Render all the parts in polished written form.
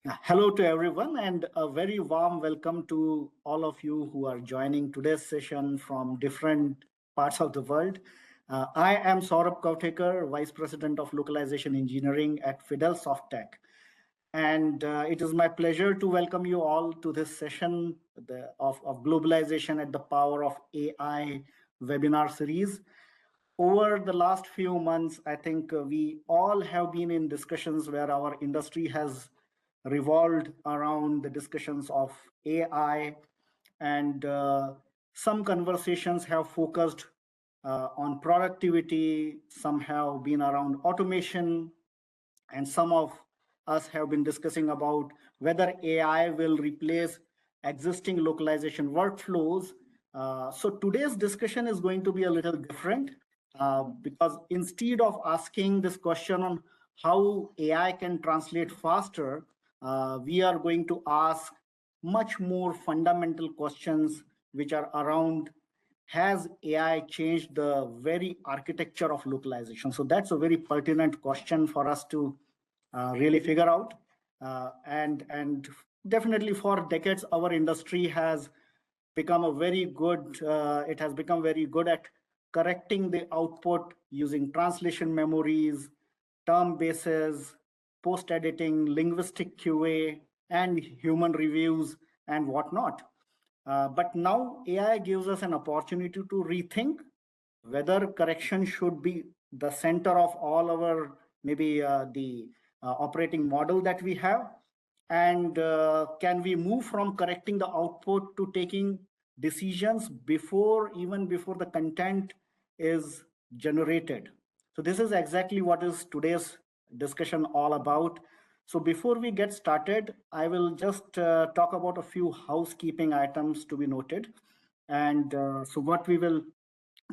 Hello to everyone, and a very warm welcome to all of you who are joining today's session from different parts of the world. I am Saurabh Kavaathekar, Vice President of Localization Engineering at Fidel Softech. And it is my pleasure to welcome you all to this session of Globalization at the Power of AI webinar series. Over the last few months, I think we all have been in discussions where our industry has revolved around the discussions of AI, and some conversations have focused on productivity, some have been around automation, and some of us have been discussing about whether AI will replace existing localization workflows. So today's discussion is going to be a little different because instead of asking this question on how AI can translate faster, we are going to ask much more fundamental questions which are around, has AI changed the very architecture of localization? So that's a very pertinent question for us to really figure out. And definitely for decades, our industry has become a very good, it has become very good at correcting the output using translation memories, term bases, post editing, linguistic QA, and human reviews and whatnot. But now AI gives us an opportunity to rethink whether correction should be the center of all our maybe the operating model that we have, and can we move from correcting the output to taking decisions even before the content is generated. So this is exactly what is today's discussion all about. So before we get started, I will just talk about a few housekeeping items to be noted. And so what we will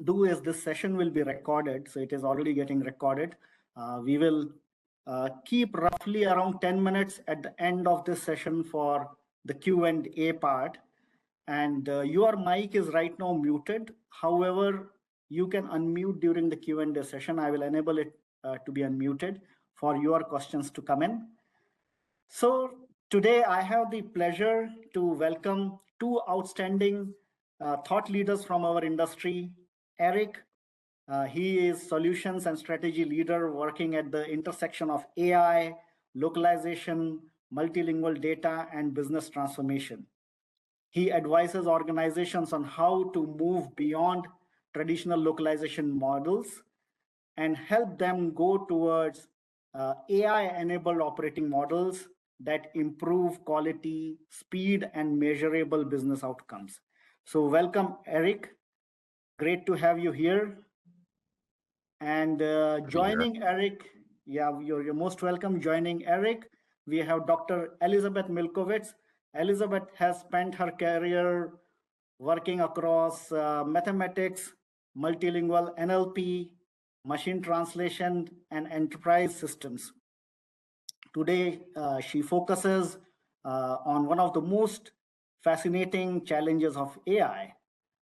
do is this session will be recorded. So it is already getting recorded. We will keep roughly around 10 minutes at the end of this session for the Q&A part. And your mic is right now muted. However, you can unmute during the Q&A session. I will enable it to be unmuted for your questions to come in. So today I have the pleasure to welcome two outstanding thought leaders from our industry. Erik, he is solutions and strategy leader working at the intersection of AI, localization, multilingual data, and business transformation. He advises organizations on how to move beyond traditional localization models and help them go towards AI-enabled operating models that improve quality, speed, and measurable business outcomes. So welcome, Erik. Great to have you here. And joining Erik, yeah, you're most welcome. Joining Erik, we have Dr. Elizabeth Milkovits. Elizabeth has spent her career working across mathematics, multilingual NLP, machine translation, and enterprise systems. Today, she focuses on one of the most fascinating challenges of AI.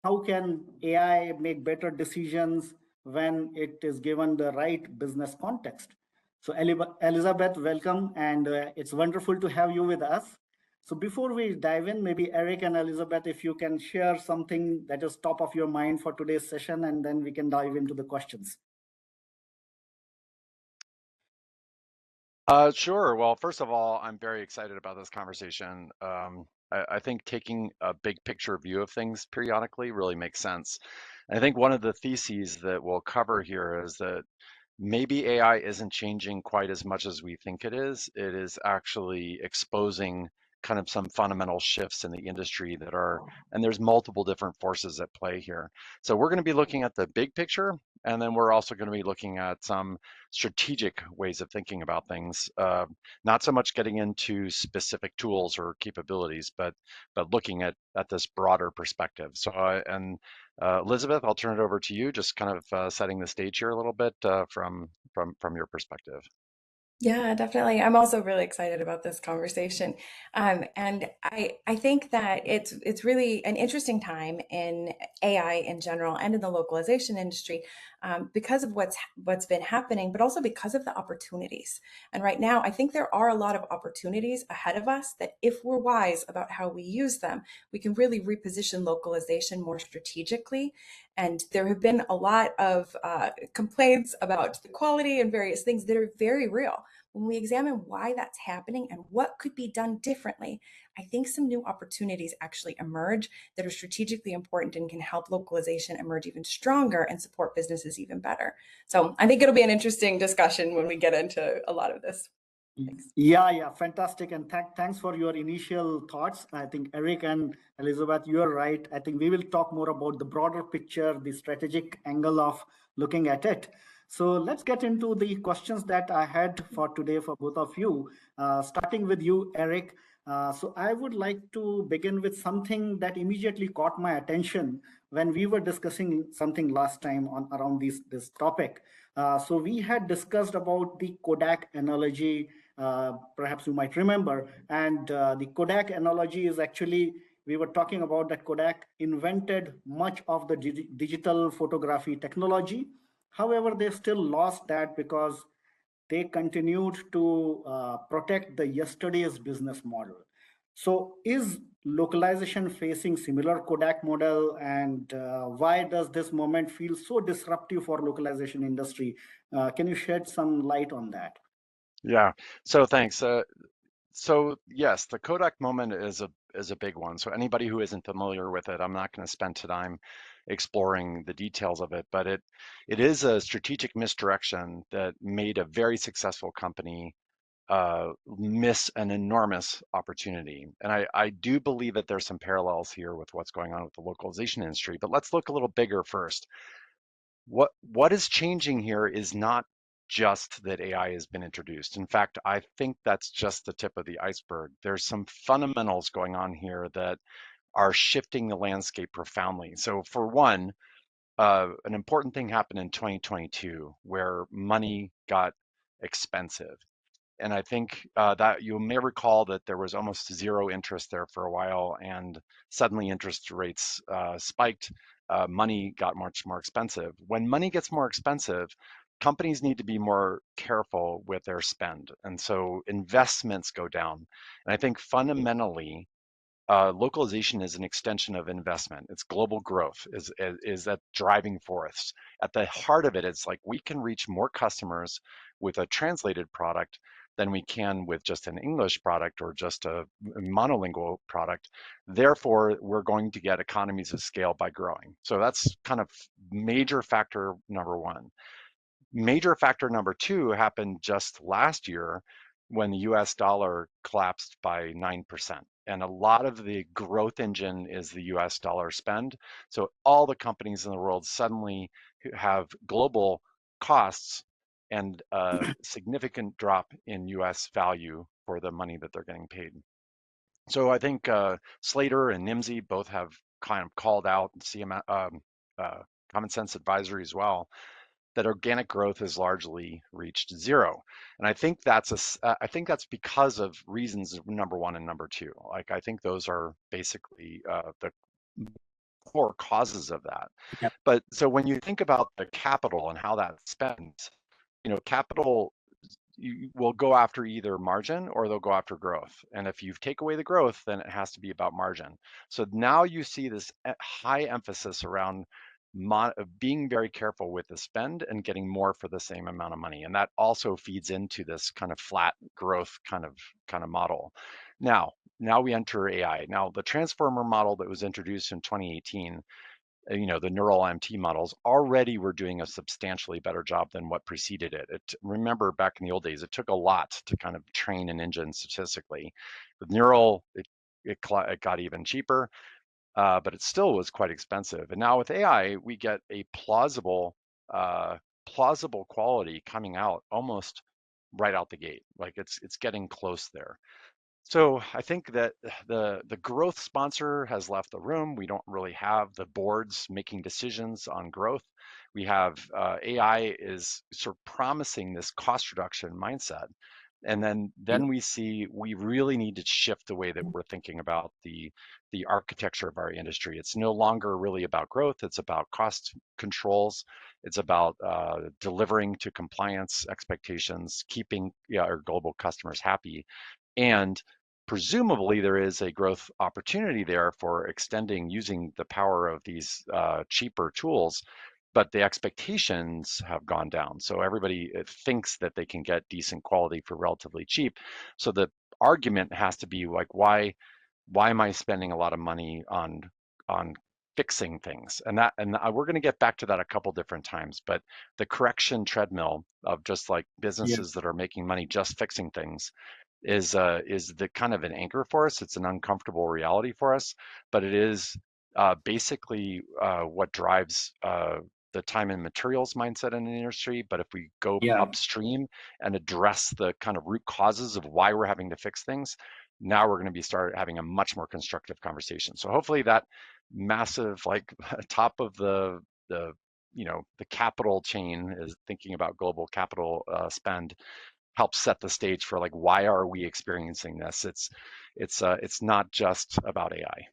How can AI make better decisions when it is given the right business context? So Elizabeth, welcome, and it's wonderful to have you with us. So before we dive in, maybe Erik and Elizabeth, if you can share something that is top of your mind for today's session, and then we can dive into the questions. Sure. Well, first of all, I'm very excited about this conversation. I think taking a big picture view of things periodically really makes sense. And I think one of the theses that we'll cover here is that maybe AI isn't changing quite as much as we think it is. It is actually exposing kind of some fundamental shifts in the industry that are, and there's multiple different forces at play here. So we're going to be looking at the big picture, and then we're also going to be looking at some strategic ways of thinking about things. Not so much getting into specific tools or capabilities, but looking at this broader perspective. So Elizabeth, I'll turn it over to you, just kind of setting the stage here a little bit from your perspective. Yeah, definitely. I'm also really excited about this conversation, and I think that it's really an interesting time in AI in general and in the localization industry, because of what's been happening, but also because of the opportunities. And right now, I think there are a lot of opportunities ahead of us that, if we're wise about how we use them, we can really reposition localization more strategically. And there have been a lot of complaints about the quality and various things that are very real. When we examine why that's happening and what could be done differently, I think some new opportunities actually emerge that are strategically important and can help localization emerge even stronger and support businesses even better. So I think it'll be an interesting discussion when we get into a lot of this. Thanks. Yeah, fantastic. And thanks for your initial thoughts. I think Erik and Elizabeth, you're right. I think we will talk more about the broader picture, the strategic angle of looking at it. So let's get into the questions that I had for today for both of you, starting with you, Erik. So I would like to begin with something that immediately caught my attention when we were discussing something last time on around this topic. So we had discussed about the Kodak analogy, perhaps you might remember. And the Kodak analogy is actually, we were talking about that Kodak invented much of the digital photography technology. However, they still lost that because they continued to protect the yesterday's business model. So is localization facing similar Kodak model, and why does this moment feel so disruptive for localization industry? Can you shed some light on that? Yeah. So thanks. So yes, the Kodak moment is a big one. So anybody who isn't familiar with it, I'm not going to spend time exploring the details of it, but it is a strategic misdirection that made a very successful company miss an enormous opportunity. And I do believe that there's some parallels here with what's going on with the localization industry. But let's look a little bigger first. What is changing here is not just that AI has been introduced. In fact, I think that's just the tip of the iceberg. There's some fundamentals going on here that are shifting the landscape profoundly. So for one, an important thing happened in 2022 where money got expensive. And I think that you may recall that there was almost zero interest there for a while, and suddenly interest rates spiked. Money got much more expensive. When money gets more expensive, companies need to be more careful with their spend. And so investments go down. And I think fundamentally, localization is an extension of investment. It's global growth is that driving force. At the heart of it, it's like we can reach more customers with a translated product than we can with just an English product or just a monolingual product. Therefore, we're going to get economies of scale by growing. So that's kind of major factor number one. Major factor number two happened just last year when the US dollar collapsed by 9%. And a lot of the growth engine is the US dollar spend. So all the companies in the world suddenly have global costs and a significant drop in US value for the money that they're getting paid. So I think Slater and Nimsy both have kind of called out CM, Common Sense Advisory as well, that organic growth has largely reached zero. And I think I think that's because of reasons number one and number two. Like I think those are basically the core causes of that. Yep. But so when you think about the capital and how that's spent, capital you will go after either margin or they'll go after growth. And if you take away the growth, then it has to be about margin. So now you see this high emphasis around being very careful with the spend and getting more for the same amount of money. And that also feeds into this kind of flat growth kind of model. Now we enter AI. Now the transformer model that was introduced in 2018, the neural MT models already were doing a substantially better job than what preceded it. Remember back in the old days, it took a lot to kind of train an engine statistically. With neural, it got even cheaper, but it still was quite expensive. And now with AI, we get a plausible quality coming out almost right out the gate. Like it's getting close there. So I think that the growth sponsor has left the room. We don't really have the boards making decisions on growth. We have AI is sort of promising this cost reduction mindset. And then we see we really need to shift the way that we're thinking about the architecture of our industry. It's no longer really about growth. It's about cost controls. It's about delivering to compliance expectations, keeping our global customers happy, and presumably there is a growth opportunity there for extending using the power of these cheaper tools, but the expectations have gone down. So everybody thinks that they can get decent quality for relatively cheap. So the argument has to be like, why am I spending a lot of money on fixing things? And we're going to get back to that a couple different times. But the correction treadmill of just like Yeah. businesses that are making money just fixing things is the kind of an anchor for us. It's an uncomfortable reality for us, but it is basically what drives the time and materials mindset in the industry. But if we go Yeah. upstream and address the kind of root causes of why we're having to fix things, now we're going to be start having a much more constructive conversation. So hopefully that massive like top of the the capital chain is thinking about global capital spend helps set the stage for like why are we experiencing this. It's not just about AI.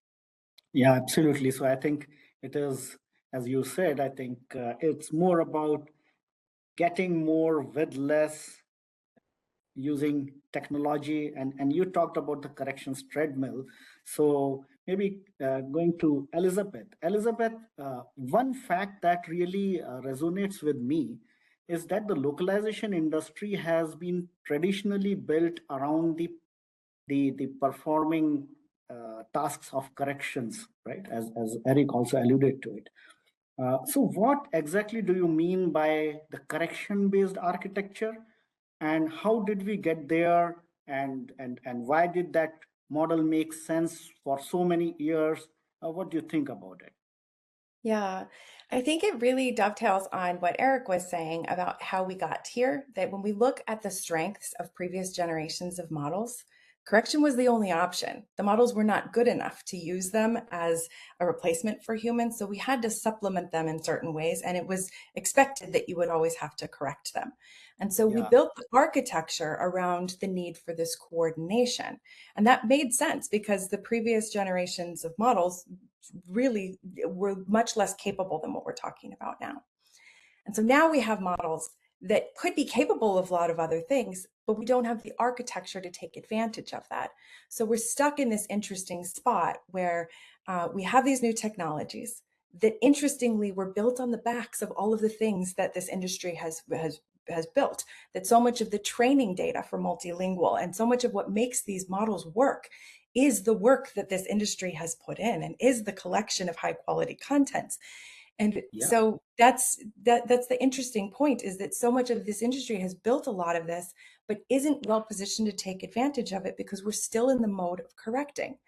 Yeah, absolutely. So I think it is, as you said, I think it's more about getting more with less using technology. And you talked about the corrections treadmill. So maybe going to Elizabeth. Elizabeth, one fact that really resonates with me is that the localization industry has been traditionally built around the performing tasks of corrections, right? As Erik also alluded to it. So what exactly do you mean by the correction-based architecture, and how did we get there, and why did that model make sense for so many years? What do you think about it? Yeah, I think it really dovetails on what Erik was saying about how we got here. That when we look at the strengths of previous generations of models, correction was the only option. The models were not good enough to use them as a replacement for humans. So we had to supplement them in certain ways. And it was expected that you would always have to correct them. And so we Yeah, built the architecture around the need for this coordination. And that made sense because the previous generations of models really were much less capable than what we're talking about now. And so now we have models that could be capable of a lot of other things, but we don't have the architecture to take advantage of that. So we're stuck in this interesting spot where we have these new technologies that interestingly were built on the backs of all of the things that this industry has built, that so much of the training data for multilingual and so much of what makes these models work is the work that this industry has put in and is the collection of high quality contents. And yeah, so that's the interesting point, is that so much of this industry has built a lot of this, but isn't well positioned to take advantage of it because we're still in the mode of correcting.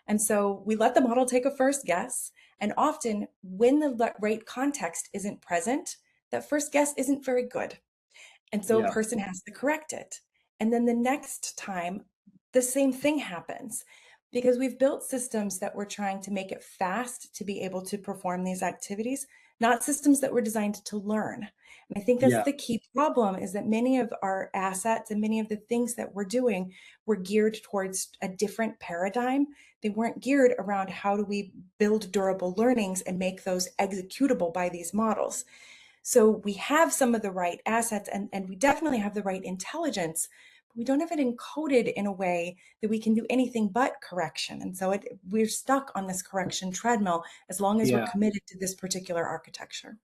And so we let the model take a first guess. And often when the right context isn't present, that first guess isn't very good. And so a yeah, person has to correct it. And then the next time, the same thing happens because we've built systems that we're trying to make it fast to be able to perform these activities, not systems that were designed to learn. And I think that's yeah, the key problem, is that many of our assets and many of the things that we're doing were geared towards a different paradigm. They weren't geared around how do we build durable learnings and make those executable by these models. So we have some of the right assets and we definitely have the right intelligence, but we don't have it encoded in a way that we can do anything but correction. And so we're stuck on this correction treadmill as long as we're yeah. committed to this particular architecture.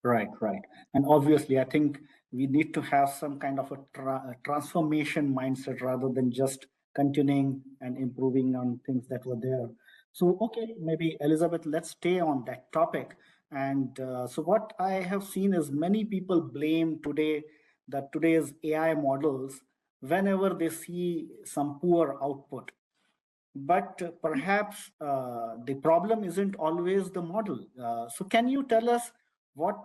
Right, right. And obviously, I think we need to have some kind of a transformation mindset rather than just continuing and improving on things that were there. So, okay, maybe Elizabeth, let's stay on that topic. And so, what I have seen is many people blame today's AI models whenever they see some poor output. But perhaps the problem isn't always the model. So, can you tell us what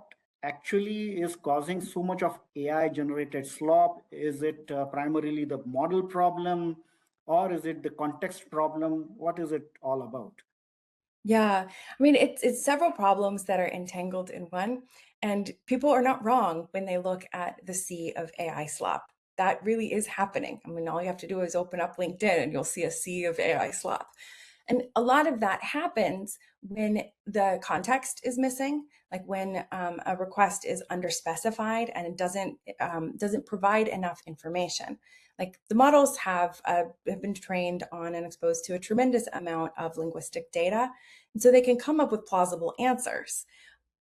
actually is causing so much of AI generated slop? Is it primarily the model problem, or is it the context problem? What is it all about? Yeah, I mean, it's several problems that are entangled in one, and people are not wrong when they look at the sea of AI slop. That really is happening. I mean, all you have to do is open up LinkedIn and you'll see a sea of AI slop. And a lot of that happens when the context is missing, like when a request is underspecified and it doesn't provide enough information. Like the models have been trained on and exposed to a tremendous amount of linguistic data, and so they can come up with plausible answers,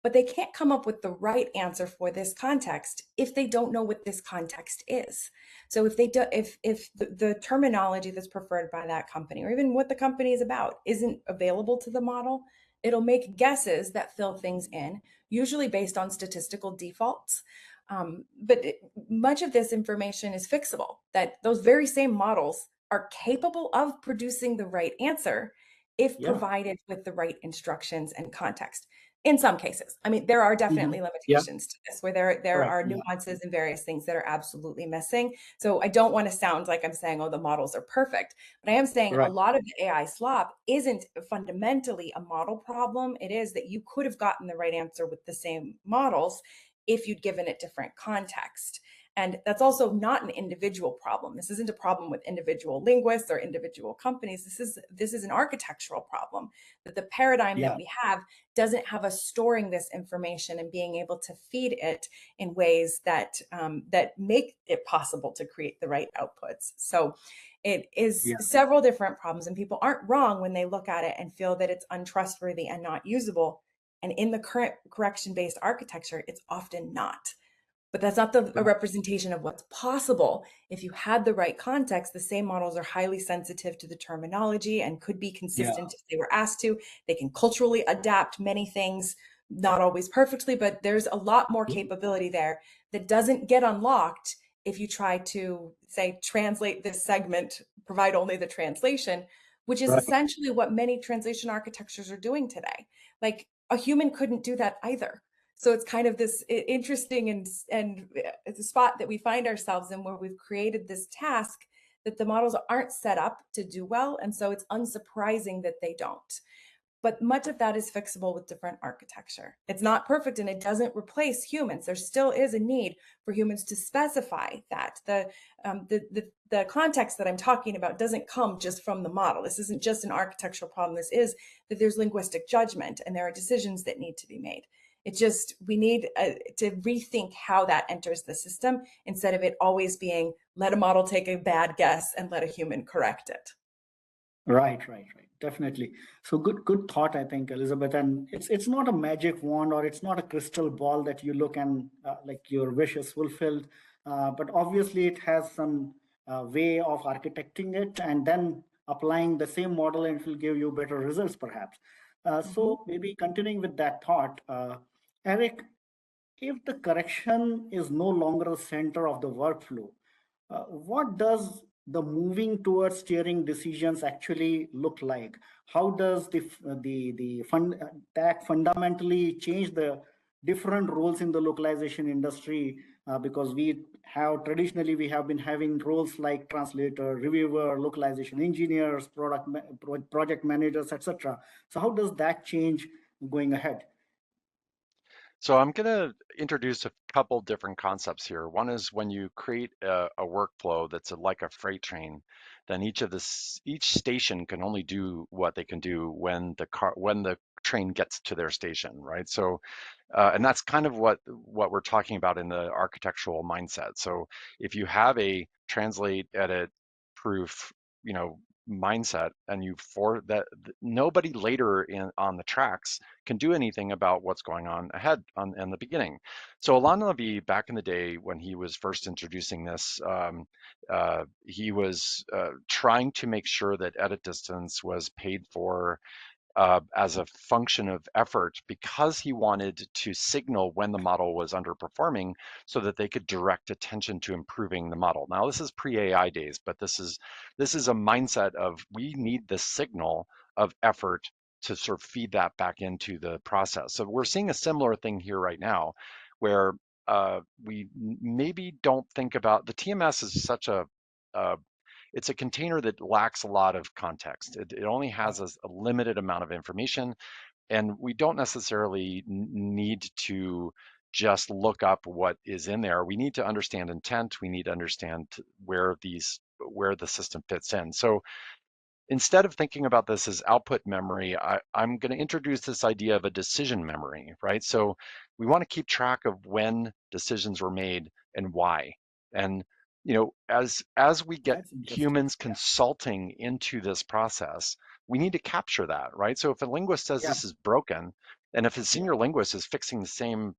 but they can't come up with the right answer for this context if they don't know what this context is. So if they do, if the terminology that's preferred by that company or even what the company is about isn't available to the model, it'll make guesses that fill things in, usually based on statistical defaults. Much of this information is fixable, that those very same models are capable of producing the right answer if Yeah. provided with the right instructions and context. In some cases, I mean, there are Hmm. definitely Yeah. limitations to this, where there Correct. are Yeah. nuances and various things that are absolutely missing. So I don't want to sound like I'm saying, oh, the models are perfect, but I am saying a Right. lot of the AI slop isn't fundamentally a model problem. It is that you could have gotten the right answer with the same models if you'd given it different context. And that's also not an individual problem. This isn't a problem with individual linguists or individual companies. This is an architectural problem, that the paradigm that Yeah. we have doesn't have us storing this information and being able to feed it in ways that make it possible to create the right outputs. So it is Yeah. several different problems, and people aren't wrong when they look at it and feel that it's untrustworthy and not usable. And in the current correction-based architecture, it's often not. But that's not a Right. representation of what's possible. If you had the right context, the same models are highly sensitive to the terminology and could be Yeah. consistent if they were asked to. They can culturally adapt many things, not always perfectly, but there's a lot more Yeah. capability there that doesn't get unlocked if you try to, say, translate this segment, provide only the translation, which is Right. essentially what many translation architectures are doing today. Like a human couldn't do that either. So it's kind of this interesting and the spot that we find ourselves in, where we've created this task that the models aren't set up to do well, and so it's unsurprising that they don't. But much of that is fixable with different architecture. It's not perfect and it doesn't replace humans. There still is a need for humans to specify that. The context that I'm talking about doesn't come just from the model. This isn't just an architectural problem. This is that there's linguistic judgment and there are decisions that need to be made. It's just we need to rethink how that enters the system, instead of it always being let a model take a bad guess and let a human correct it. Right, right, right. Definitely. So good thought, I think, Elizabeth. And it's not a magic wand, or it's not a crystal ball that you look and like your wish is fulfilled. But obviously, it has some way of architecting it and then applying the same model, and it will give you better results, perhaps. Mhm. So maybe continuing with that thought, Eric, if the correction is no longer the center of the workflow, what does the moving towards steering decisions actually look like? How does the fund that fundamentally change the different roles in the localization industry? Because we have been having roles like translator, reviewer, localization engineers, project managers, etc. So how does that change going ahead? So I'm going to introduce a couple different concepts here. One is when you create a workflow that's like a freight train, then each station can only do what they can do when the train gets to their station, right? So and that's kind of what we're talking about in the architectural mindset. So if you have a translate, edit, proof, you know, mindset, and you for that nobody later in on the tracks can do anything about what's going on ahead on in the beginning. So Alon Levy, back in the day when he was first introducing this, he was trying to make sure that edit distance was paid for as a function of effort, because he wanted to signal when the model was underperforming so that they could direct attention to improving the model. Now, this is pre-AI days, but this is a mindset of we need the signal of effort to sort of feed that back into the process. So we're seeing a similar thing here right now, where we maybe don't think about the TMS is such a it's a container that lacks a lot of context. It only has a limited amount of information, and we don't necessarily need to just look up what is in there. We need to understand intent. We need to understand where the system fits in. So instead of thinking about this as output memory, I'm going to introduce this idea of a decision memory, right? So we want to keep track of when decisions were made and why. And as we get humans consulting into this process, we need to capture that, right? So if a linguist says this is broken, and if his senior linguist is fixing the same,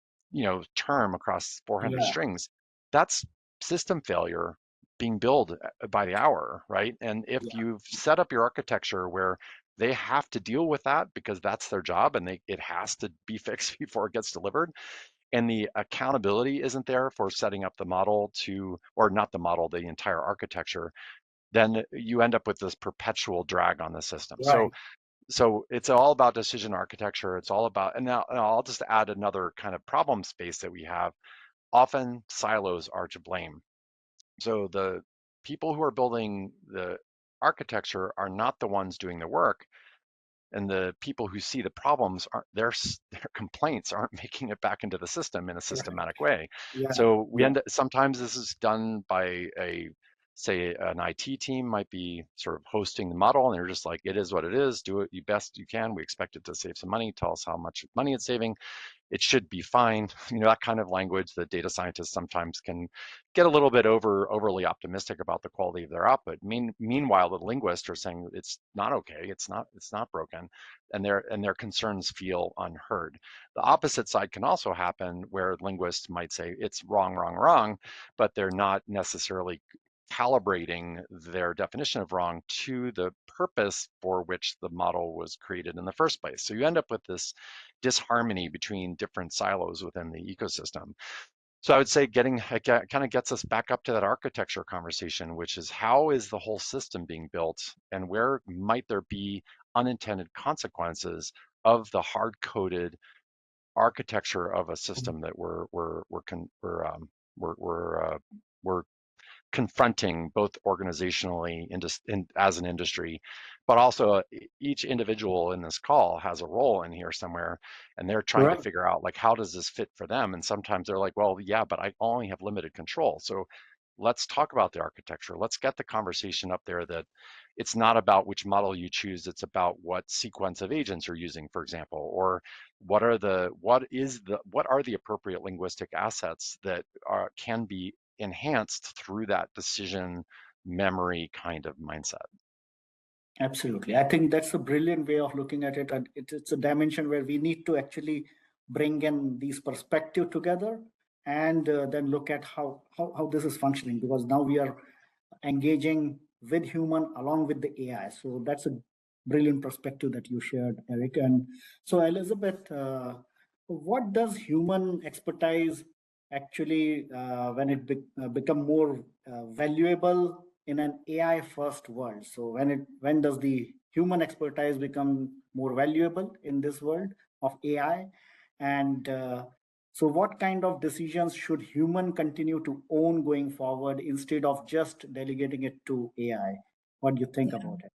term across 400 strings, that's system failure being billed by the hour, right? And if you've set up your architecture where they have to deal with that because that's their job and it has to be fixed before it gets delivered, and the accountability isn't there for setting up the model or not the model, the entire architecture, then you end up with this perpetual drag on the system. So it's all about decision architecture. It's all about, and now I'll just add another kind of problem space that we have. Often silos are to blame. So the people who are building the architecture are not the ones doing the work, and the people who see the problems aren't their complaints aren't making it back into the system in a systematic way. So we end up, sometimes this is done by say an IT team might be sort of hosting the model, and they're just like, it is what it is, do it you best you can, we expect it to save some money, tell us how much money it's saving, it should be fine. That kind of language that data scientists sometimes can get a little bit overly optimistic about the quality of their output. Meanwhile, the linguists are saying it's not okay, it's not broken, and their concerns feel unheard. The opposite side can also happen where linguists might say it's wrong, but they're not necessarily calibrating their definition of wrong to the purpose for which the model was created in the first place. So you end up with this disharmony between different silos within the ecosystem. So I would say kind of gets us back up to that architecture conversation, which is how is the whole system being built, and where might there be unintended consequences of the hard-coded architecture of a system that we're confronting both organizationally as an industry, but also each individual in this call has a role in here somewhere, and they're trying to figure out like, how does this fit for them? And sometimes they're like, well, yeah, but I only have limited control. So let's talk about the architecture. Let's get the conversation up there that it's not about which model you choose, it's about what sequence of agents you're using, for example, or what are the appropriate linguistic assets that can be enhanced through that decision memory kind of mindset. Absolutely. I think that's a brilliant way of looking at it. And it's a dimension where we need to actually bring in these perspectives together and then look at how this is functioning, because now we are engaging with human along with the AI. So that's a brilliant perspective that you shared, Erik. And so, Elizabeth, what does human expertise actually, when it become more valuable in an AI first world? So when does the human expertise become more valuable in this world of AI? And so what kind of decisions should human continue to own going forward instead of just delegating it to AI? What do you think about it?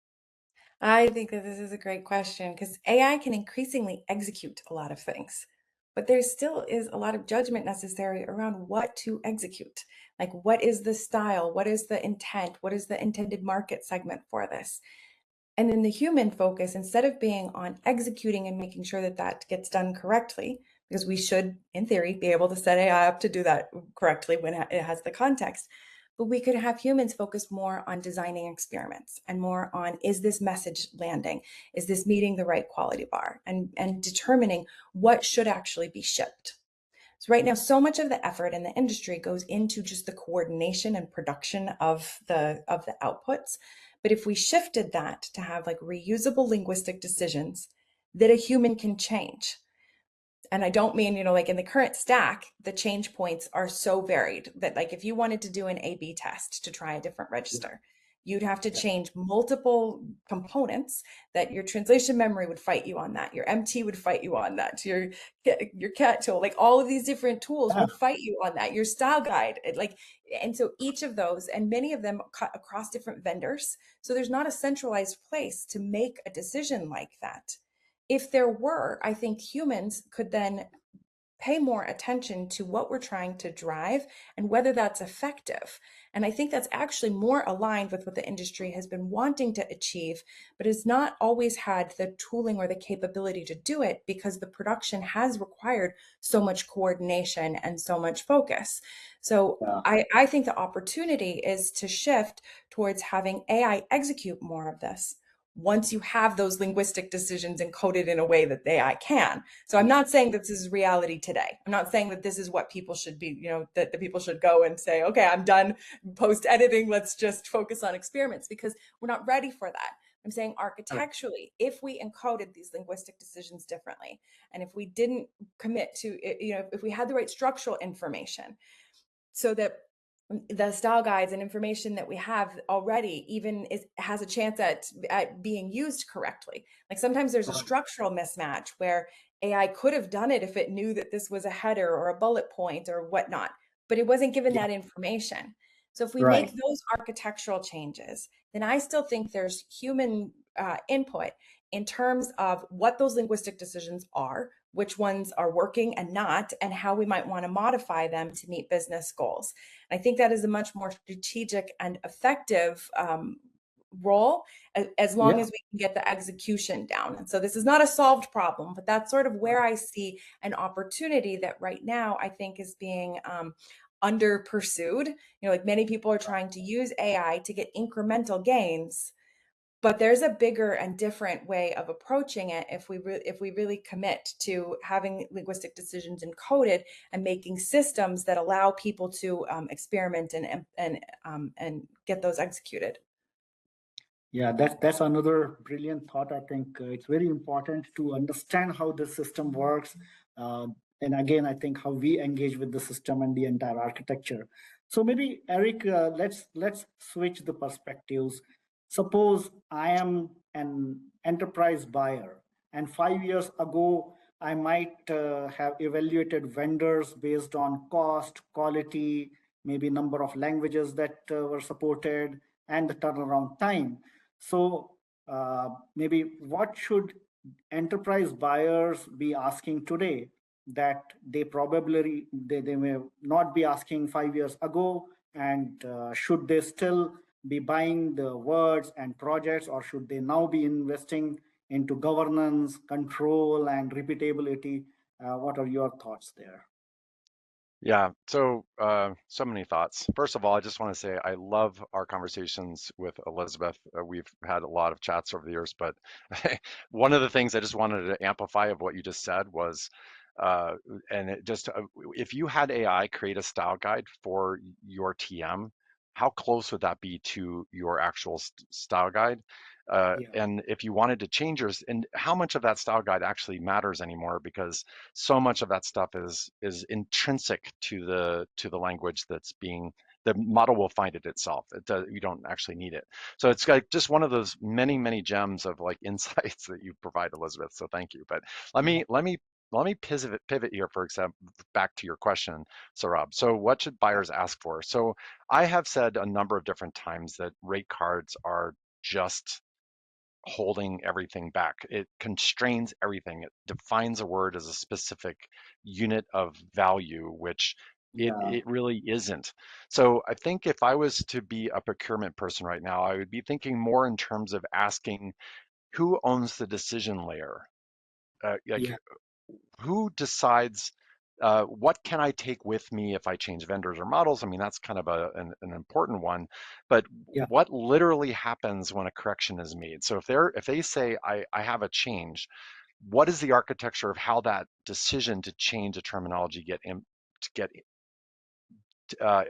I think that this is a great question because AI can increasingly execute a lot of things, but there still is a lot of judgment necessary around what to execute. Like, what is the style? What is the intent? What is the intended market segment for this? And then the human focus, instead of being on executing and making sure that that gets done correctly, because we should, in theory, be able to set AI up to do that correctly when it has the context. But we could have humans focus more on designing experiments and more on, is this message landing? Is this meeting the right quality bar? And determining what should actually be shipped. So right now, so much of the effort in the industry goes into just the coordination and production of the outputs. But if we shifted that to have like reusable linguistic decisions that a human can change, and I don't mean, like in the current stack, the change points are so varied that like if you wanted to do an A/B test to try a different register, You'd have to change multiple components that your translation memory would fight you on that. Your MT would fight you on that. Your cat tool, like all of these different tools Yeah, would fight you on that. Your style guide, and so each of those, and many of them cut across different vendors. So there's not a centralized place to make a decision like that. If there were, I think humans could then pay more attention to what we're trying to drive and whether that's effective. And I think that's actually more aligned with what the industry has been wanting to achieve, but has not always had the tooling or the capability to do it because the production has required so much coordination and so much focus. So yeah, I think the opportunity is to shift towards having AI execute more of this once you have those linguistic decisions encoded in a way that AI can. So I'm not saying that this is reality today. I'm not saying that this is what people should be, that the people should go and say, okay, I'm done post editing. Let's just focus on experiments, because we're not ready for that. I'm saying correct. architecturally, if we encoded these linguistic decisions differently, and if we didn't commit to, if we had the right structural information, so that the style guides and information that we have already has a chance at being used correctly. Like sometimes there's a Correct. structural mismatch where AI could have done it if it knew that this was a header or a bullet point or whatnot, but it wasn't given Yeah, that information. So if we make right. those architectural changes, then I still think there's human input in terms of what those linguistic decisions are, which ones are working and not, and how we might want to modify them to meet business goals. And I think that is a much more strategic and effective role, as long Yeah, as we can get the execution down. And so this is not a solved problem, but that's sort of where I see an opportunity that right now I think is being under pursued. Like many people are trying to use AI to get incremental gains, but there's a bigger and different way of approaching it if we really commit to having linguistic decisions encoded and making systems that allow people to experiment and get those executed. yeah, that's another brilliant thought. I think it's very important to understand how the system works. And again, I think how we engage with the system and the entire architecture. So maybe Eric, let's switch the perspectives. Suppose I am an enterprise buyer, and 5 years ago, I might have evaluated vendors based on cost, quality, maybe number of languages that were supported, and the turnaround time. So maybe what should enterprise buyers be asking today that they may not be asking 5 years ago? And should they still be buying the words and projects, or should they now be investing into governance, control, and repeatability? What are your thoughts there? Yeah, so many thoughts. First of all, I just want to say I love our conversations with Elizabeth. We've had a lot of chats over the years, but one of the things I just wanted to amplify of what you just said was, uh, and it just if you had AI create a style guide for your TM, how close would that be to your actual style guide? Yeah, And if you wanted to change yours, and how much of that style guide actually matters anymore, because so much of that stuff is intrinsic to the language that's being the model will find it itself. It does, you don't actually need it. So it's like just one of those many gems of like insights that you provide, Elizabeth. So thank you. But let yeah, me let me let me pivot here, for example, back to your question, Saurabh. So what should yeah, buyers ask for? So I have said a number of different times that rate cards are just holding everything back. It constrains everything. It defines a word as a specific unit of value, which yeah, it really isn't. So I think if I was to be a procurement person right now, I would be thinking more in terms of asking who owns the decision layer? Like yeah, who decides what can I take with me if I change vendors or models? I mean, that's kind of an important one, but yeah, what literally happens when a correction is made? So if they say I have a change, what is the architecture of how that decision to change a terminology to get uh,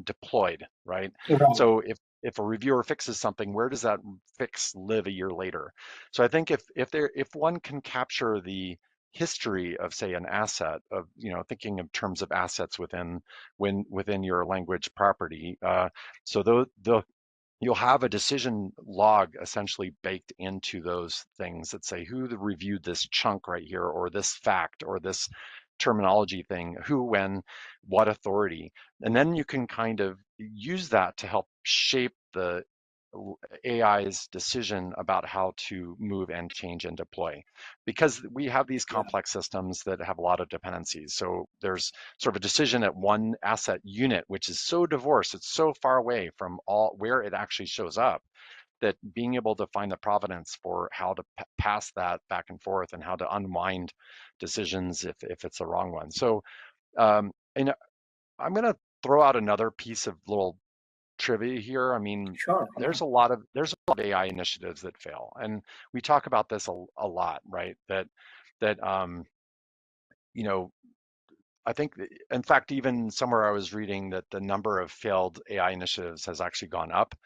deployed, right? right. So if a reviewer fixes something, where does that fix live a year later? So I think if one can capture the history of, say, an asset, of thinking in terms of assets within your language property, so you'll have a decision log essentially baked into those things that say who reviewed this chunk right here, or this fact, or this terminology thing, who, when, what authority. And then you can kind of use that to help shape the AI's decision about how to move and change and deploy. Because we have these Yeah. complex systems that have a lot of dependencies. So there's sort of a decision at one asset unit, which is so divorced, it's so far away from all where it actually shows up, that being able to find the provenance for how to pass that back and forth, and how to unwind decisions if it's the wrong one. So and I'm going to throw out another piece of little trivia here. I mean, Sure. Yeah. there's a lot of AI initiatives that fail, and we talk about this a lot, right? That you know, I think, in fact, even somewhere I was reading that the number of failed AI initiatives has actually gone up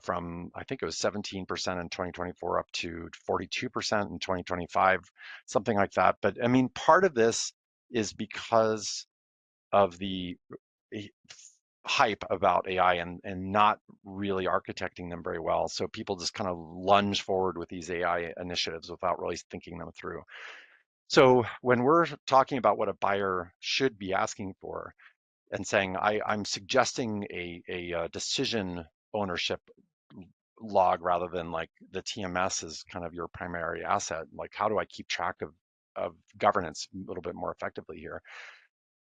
from, I think it was 17% in 2024 up to 42% in 2025, something like that. But I mean, part of this is because of the hype about AI and not really architecting them very well. So people just kind of lunge forward with these AI initiatives without really thinking them through. So when we're talking about what a buyer should be asking for and saying, I'm suggesting a decision ownership log rather than like the TMS is kind of your primary asset, like how do I keep track of governance a little bit more effectively here?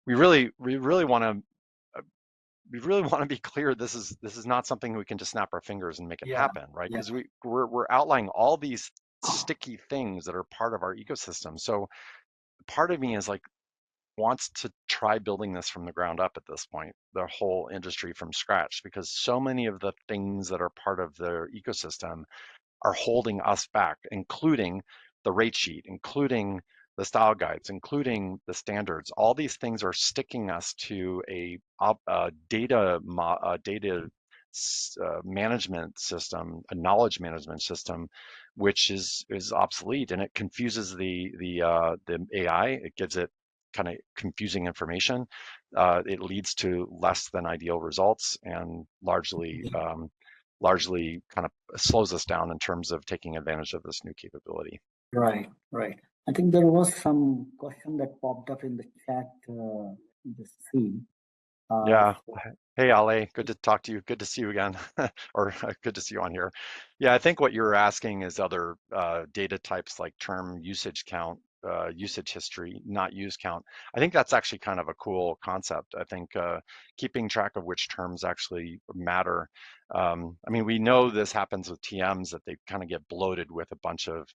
We really want to be clear. This is not something we can just snap our fingers and make it Yeah. happen, right? Yeah. Because we're outlining all these sticky things that are part of our ecosystem. So part of me is like wants to try building this from the ground up at this point, the whole industry from scratch, because so many of the things that are part of their ecosystem are holding us back, including the rate sheet, including the style guides, including the standards. All these things are sticking us to a data management system, a knowledge management system, which is obsolete, and it confuses the AI. It gives it kind of confusing information. It leads to less than ideal results, and largely kind of slows us down in terms of taking advantage of this new capability. Right. Right. I think there was some question that popped up in the chat. Just see. Yeah. So, Hey, Ale, good to talk to you. Good to see you again, or good to see you on here. Yeah, I think what you're asking is other data types like term usage count, usage history, not use count. I think that's actually kind of a cool concept. I think keeping track of which terms actually matter. I mean, we know this happens with TMs, that they kind of get bloated with a bunch of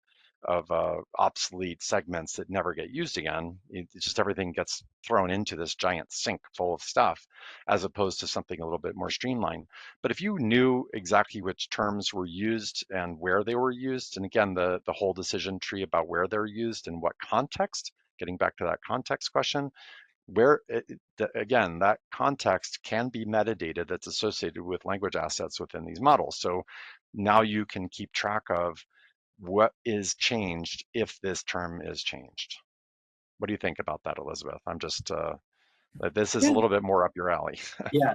obsolete segments that never get used again. It's just everything gets thrown into this giant sink full of stuff, as opposed to something a little bit more streamlined. But if you knew exactly which terms were used and where they were used, and again, the whole decision tree about where they're used and what context, getting back to that context question, where again, that context can be metadata that's associated with language assets within these models. So now you can keep track of what is changed if this term is changed. What do you think about that, Elizabeth? I'm just, this is a Yeah. little bit more up your alley. yeah.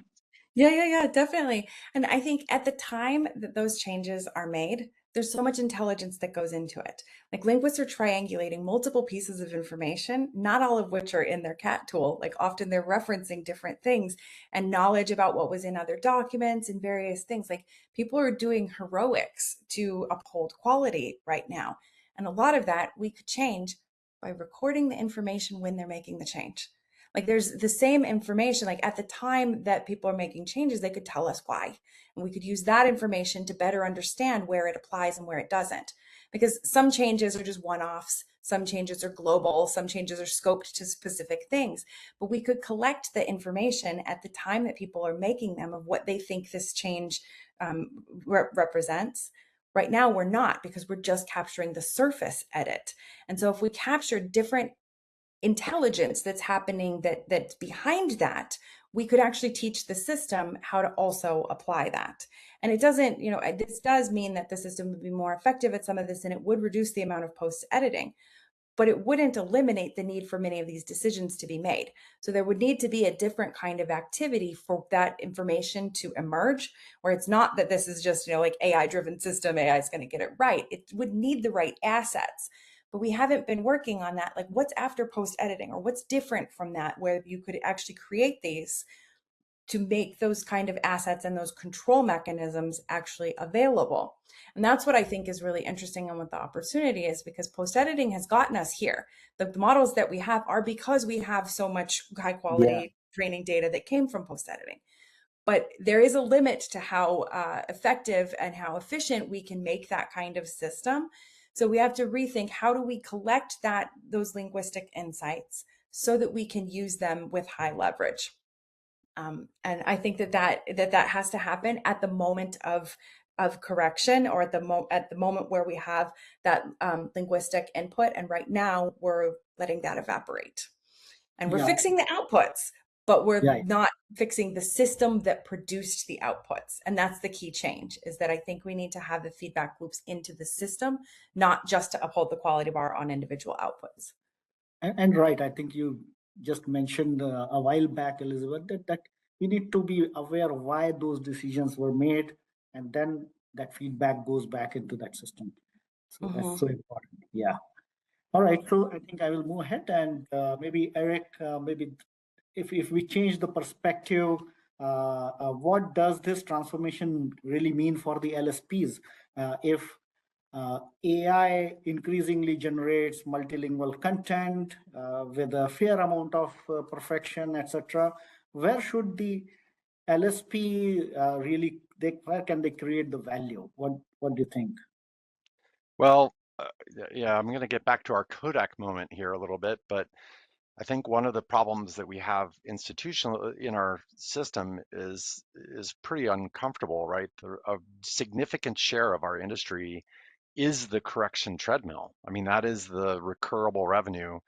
Yeah, definitely. And I think at the time that those changes are made, there's so much intelligence that goes into it. Like linguists are triangulating multiple pieces of information, not all of which are in their CAT tool. Like often they're referencing different things and knowledge about what was in other documents and various things. Like people are doing heroics to uphold quality right now. And a lot of that we could change by recording the information when they're making the change. Like there's the same information, like at the time that people are making changes, they could tell us why. And we could use that information to better understand where it applies and where it doesn't. Because some changes are just one-offs, some changes are global, some changes are scoped to specific things. But we could collect the information at the time that people are making them of what they think this change represents. Right now, we're not, because we're just capturing the surface edit. And so if we capture different intelligence that's happening that's behind that, we could actually teach the system how to also apply that. And it doesn't, this does mean that the system would be more effective at some of this, and it would reduce the amount of post editing. but it wouldn't eliminate the need for many of these decisions to be made. So there would need to be a different kind of activity for that information to emerge, where it's not that this is just, like AI driven system, AI is going to get it right. It would need the right assets. But we haven't been working on that. Like, what's after post editing, or what's different from that, where you could actually create these to make those kind of assets and those control mechanisms actually available. And that's what I think is really interesting and what the opportunity is, because post editing has gotten us here. The models that we have are because we have so much high quality training data that came from post editing. But there is a limit to how effective and how efficient we can make that kind of system. So we have to rethink, how do we collect those linguistic insights so that we can use them with high leverage. And I think that has to happen at the moment of correction, or at the moment where we have that linguistic input. And right now we're letting that evaporate, and we're fixing the outputs, but we're not fixing the system that produced the outputs. And that's the key change, is that I think we need to have the feedback loops into the system, not just to uphold the quality bar on individual outputs. And right, I think you just mentioned a while back, Elizabeth, that we need to be aware of why those decisions were made, and then that feedback goes back into that system. So that's so important. Yeah. All right. So I think I will move ahead, and maybe Erik, maybe if we change the perspective, what does this transformation really mean for the LSPs? If AI increasingly generates multilingual content with a fair amount of perfection, etc., where should the LSP really, where can they create the value? What do you think? Well, yeah, I'm going to get back to our Kodak moment here a little bit, but I think one of the problems that we have institutional in our system is pretty uncomfortable, right? A significant share of our industry is the correction treadmill. I mean, that is the recurrable revenue.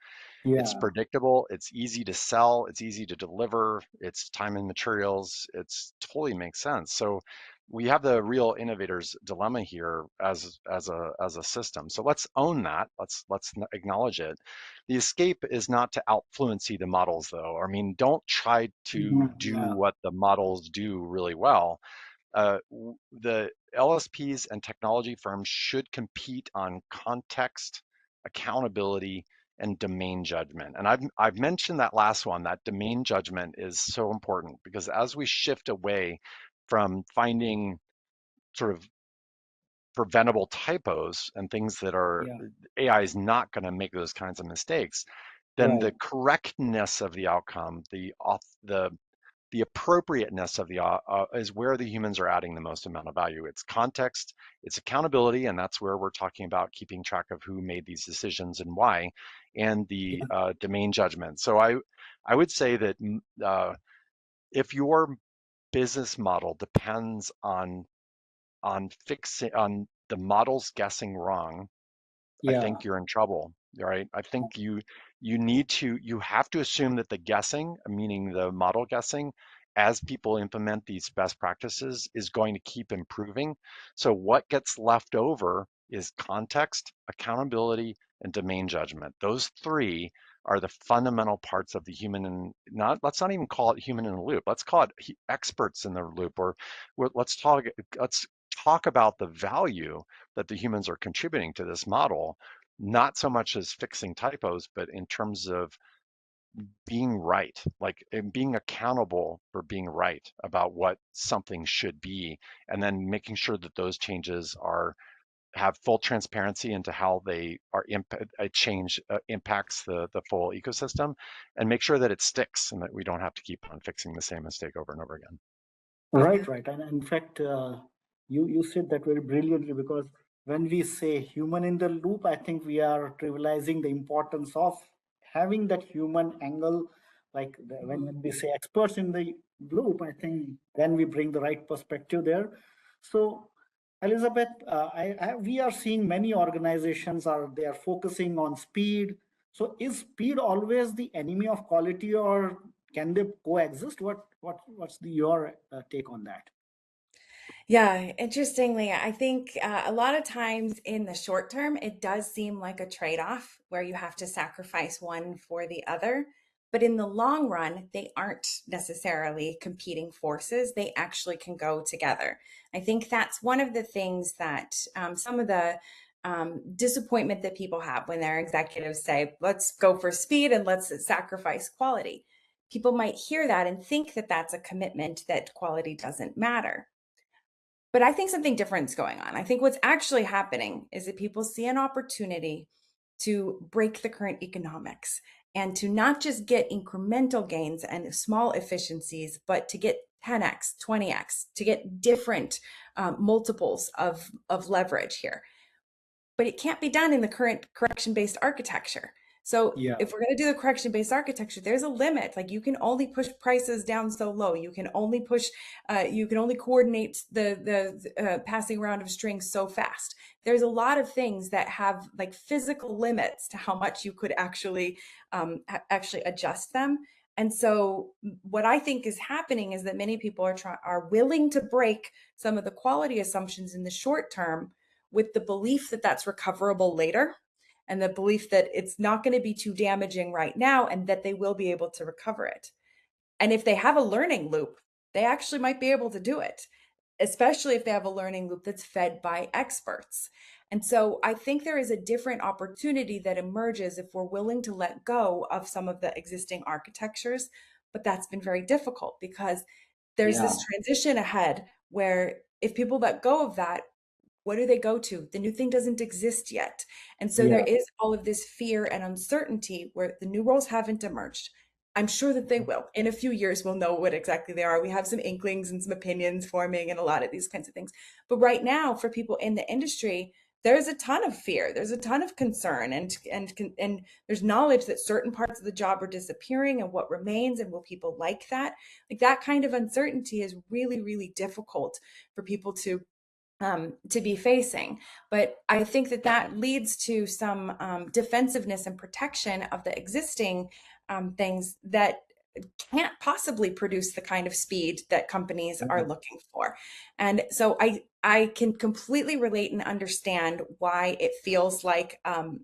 It's predictable, it's easy to sell, it's easy to deliver, it's time and materials, it's totally makes sense. So we have the real innovator's dilemma here as a system. So let's own that. Let's acknowledge it. The escape is not to outfluency the models, though. I mean, don't try to do what the models do really well. The LSPs and technology firms should compete on context, accountability, and domain judgment. And I've mentioned that last one, that domain judgment is so important, because as we shift away from finding sort of preventable typos and things that are AI is not going to make those kinds of mistakes, then the correctness of the outcome, the appropriateness of the is where the humans are adding the most amount of value. It's context, it's accountability, and that's where we're talking about keeping track of who made these decisions and why, and the domain judgment. So I would say that if your business model depends on the models guessing wrong, I think you're in trouble, right? I think you have to assume that the guessing, meaning the model guessing, as people implement these best practices, is going to keep improving. So what gets left over is context, accountability, and domain judgment. Those three are the fundamental parts of the human, and let's not even call it human in the loop. Let's call it experts in the loop, or let's talk about the value that the humans are contributing to this model, not so much as fixing typos, but in terms of being right, like being accountable for being right about what something should be, and then making sure that those changes have full transparency into how they are change impacts the full ecosystem, and make sure that it sticks and that we don't have to keep on fixing the same mistake over and over again. Right. And in fact, you said that very brilliantly, because when we say human in the loop, I think we are trivializing the importance of having that human angle. Like when we say experts in the loop, I think then we bring the right perspective there. So, Elizabeth, we are seeing many organizations they are focusing on speed. So, is speed always the enemy of quality, or can they coexist? What's your take on that? Yeah, interestingly, I think a lot of times in the short term, it does seem like a trade-off where you have to sacrifice one for the other. But in the long run, they aren't necessarily competing forces. They actually can go together. I think that's one of the things that some of the disappointment that people have when their executives say, let's go for speed and let's sacrifice quality. People might hear that and think that that's a commitment that quality doesn't matter. But I think something different is going on. I think what's actually happening is that people see an opportunity to break the current economics and to not just get incremental gains and small efficiencies, but to get 10x, 20x, to get different multiples of leverage here. But it can't be done in the current correction-based architecture. So Yeah. if we're going to do the correction-based architecture, there's a limit. Like you can only push prices down so low. You can only push, you can only coordinate the passing around of strings so fast. There's a lot of things that have like physical limits to how much you could actually adjust them. And so what I think is happening is that many people are willing to break some of the quality assumptions in the short term with the belief that that's recoverable later and the belief that it's not going to be too damaging right now and that they will be able to recover it. And if they have a learning loop, they actually might be able to do it, especially if they have a learning loop that's fed by experts. And so I think there is a different opportunity that emerges if we're willing to let go of some of the existing architectures. But that's been very difficult because there's Yeah. this transition ahead where if people let go of that, what do they go to? The new thing doesn't exist yet. And so there Yeah. is all of this fear and uncertainty where the new roles haven't emerged. I'm sure that they will. In a few years, we'll know what exactly they are. We have some inklings and some opinions forming and a lot of these kinds of things. But right now, for people in the industry, there's a ton of fear. There's a ton of concern, and there's knowledge that certain parts of the job are disappearing, and what remains, and will people like that? Like that kind of uncertainty is really, really difficult for people to be facing. But I think that that leads to some defensiveness and protection of the existing things that can't possibly produce the kind of speed that companies are looking for. And so I can completely relate and understand why it feels like an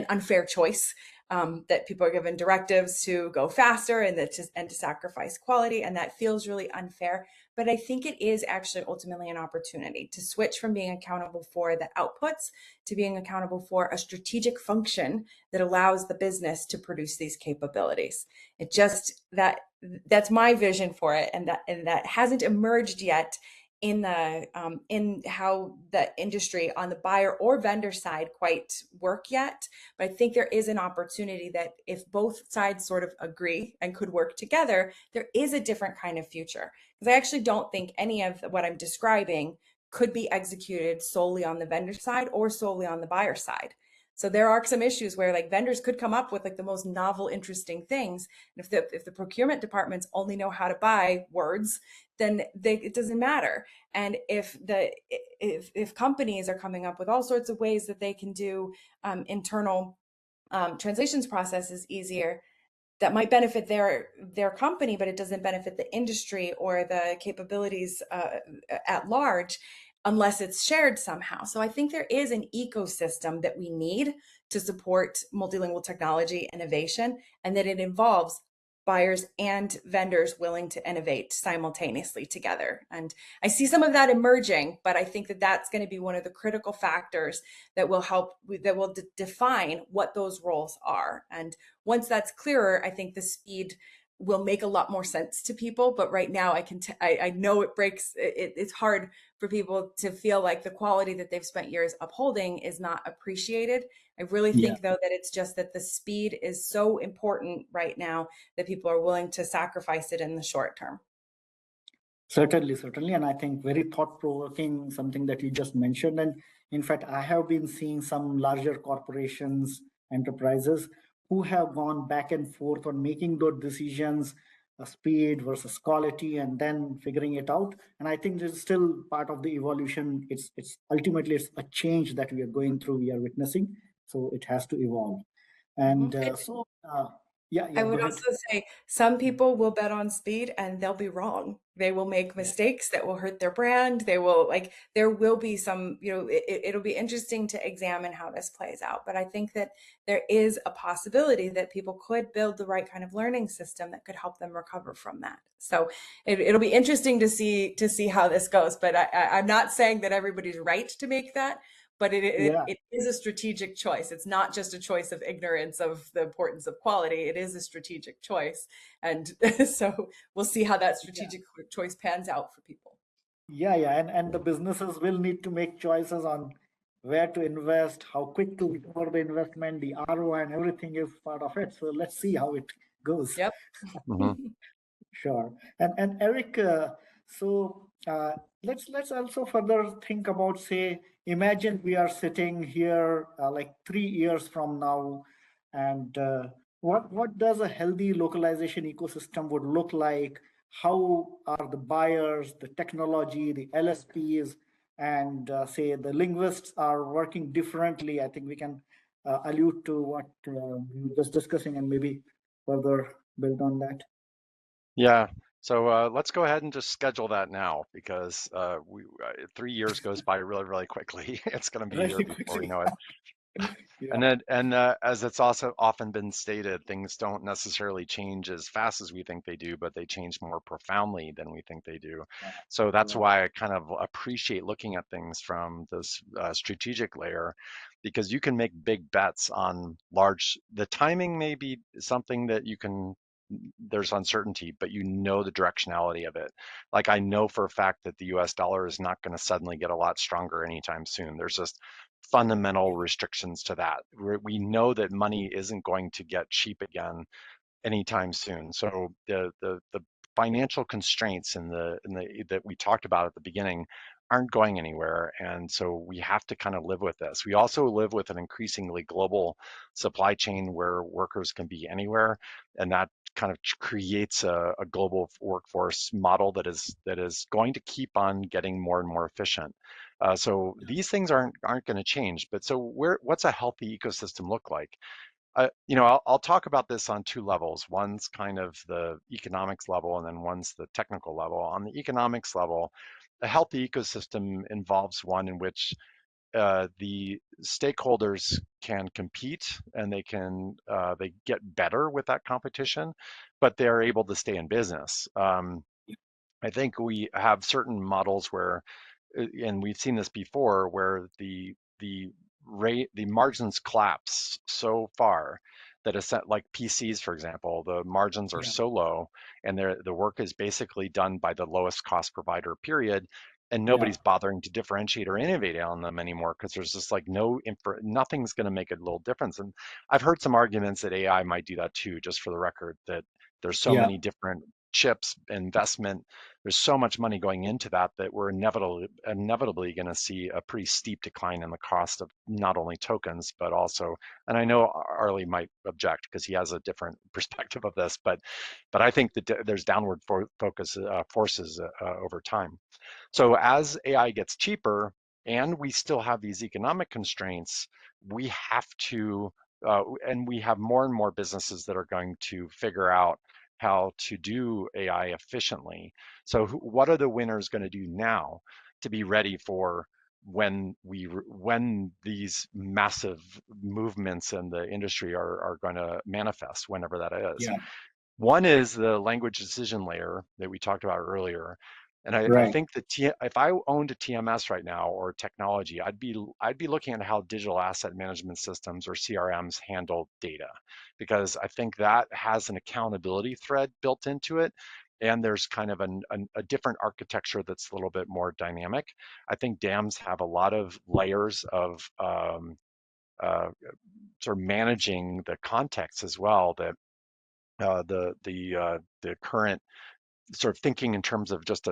unfair choice. That people are given directives to go faster and to sacrifice quality, and that feels really unfair. But I think it is actually ultimately an opportunity to switch from being accountable for the outputs to being accountable for a strategic function that allows the business to produce these capabilities. It just that's my vision for it, and that hasn't emerged yet in the in how the industry on the buyer or vendor side quite work yet. But I think there is an opportunity that if both sides sort of agree and could work together, there is a different kind of future. Because I actually don't think any of what I'm describing could be executed solely on the vendor side or solely on the buyer side. So there are some issues where like vendors could come up with like the most novel, interesting things. And if the procurement departments only know how to buy words, then it doesn't matter. And if companies are coming up with all sorts of ways that they can do internal translations processes easier, that might benefit their company, but it doesn't benefit the industry or the capabilities at large unless it's shared somehow. So I think there is an ecosystem that we need to support multilingual technology innovation, and that it involves buyers and vendors willing to innovate simultaneously together. And I see some of that emerging, but I think that that's going to be one of the critical factors that will help, that will define what those roles are. And once that's clearer, I think the speed will make a lot more sense to people. But right now, I know it breaks. It's hard for people to feel like the quality that they've spent years upholding is not appreciated. I really Yeah. think, though, that it's just that the speed is so important right now that people are willing to sacrifice it in the short term. Certainly, certainly. And I think very thought-provoking, something that you just mentioned. And in fact, I have been seeing some larger corporations, enterprises, who have gone back and forth on making those decisions, speed versus quality, and then figuring it out. And I think this is still part of the evolution. It's ultimately it's a change that we are going through, we are witnessing. So it has to evolve. And yeah, I go would ahead. also say some people will bet on speed and they'll be wrong. They will make mistakes that will hurt their brand. They will there will be some, it'll be interesting to examine how this plays out. But I think that there is a possibility that people could build the right kind of learning system that could help them recover from that. So it'll be interesting to see how this goes. But I'm not saying that everybody's right to make that, but it is a strategic choice. It's not just a choice of ignorance of the importance of quality. It is a strategic choice. And so we'll see how that strategic choice pans out for people. And the businesses will need to make choices on where to invest, how quick to recover the investment, the ROI, and everything is part of it. So let's see how it goes. Yep. Sure. And Erik, let's also further think about, say, imagine we are sitting here like 3 years from now, and what does a healthy localization ecosystem would look like? How are the buyers, the technology, the LSPs, and say the linguists are working differently? I think we can allude to what we were just discussing and maybe further build on that. Yeah. So let's go ahead and just schedule that now because 3 years goes by really, really quickly. It's going to be a year Really before we quickly. know it. And as it's also often been stated, things don't necessarily change as fast as we think they do, but they change more profoundly than we think they do. So that's why I kind of appreciate looking at things from this strategic layer, because you can make big bets on the timing may be something that there's uncertainty, but you know the directionality of it. Like I know for a fact that the US dollar is not going to suddenly get a lot stronger anytime soon. There's just fundamental restrictions to that. We know that money isn't going to get cheap again anytime soon. So the financial constraints that we talked about at the beginning aren't going anywhere, and so we have to kind of live with this. We also live with an increasingly global supply chain where workers can be anywhere, and that kind of creates a global workforce model that is going to keep on getting more and more efficient. So these things aren't going to change. But so what's a healthy ecosystem look like? I'll talk about this on two levels. One's kind of the economics level, and then one's the technical level. On the economics level, a healthy ecosystem involves one in which the stakeholders can compete and they get better with that competition, but they're able to stay in business. I think we have certain models where, and we've seen this before, where the margins collapse so far that it's like PCs, for example, the margins are so low, and the work is basically done by the lowest cost provider, period. And nobody's bothering to differentiate or innovate on them anymore because there's just like nothing's going to make a little difference. And I've heard some arguments that AI might do that too, just for the record, that there's so many different chips, investment, there's so much money going into that we're inevitably going to see a pretty steep decline in the cost of not only tokens, but also, and I know Arlie might object because he has a different perspective of this, but I think that there's downward forces over time. So as AI gets cheaper and we still have these economic constraints, we have to, and we have more and more businesses that are going to figure out how to do AI efficiently. So what are the winners going to do now to be ready for when these massive movements in the industry are going to manifest, whenever that is? One is the language decision layer that we talked about earlier. And I think that if I owned a TMS right now or technology, I'd be looking at how digital asset management systems or CRMs handle data, because I think that has an accountability thread built into it. And there's kind of a different architecture that's a little bit more dynamic. I think DAMs have a lot of layers of sort of managing the context as well, that the current sort of thinking in terms of just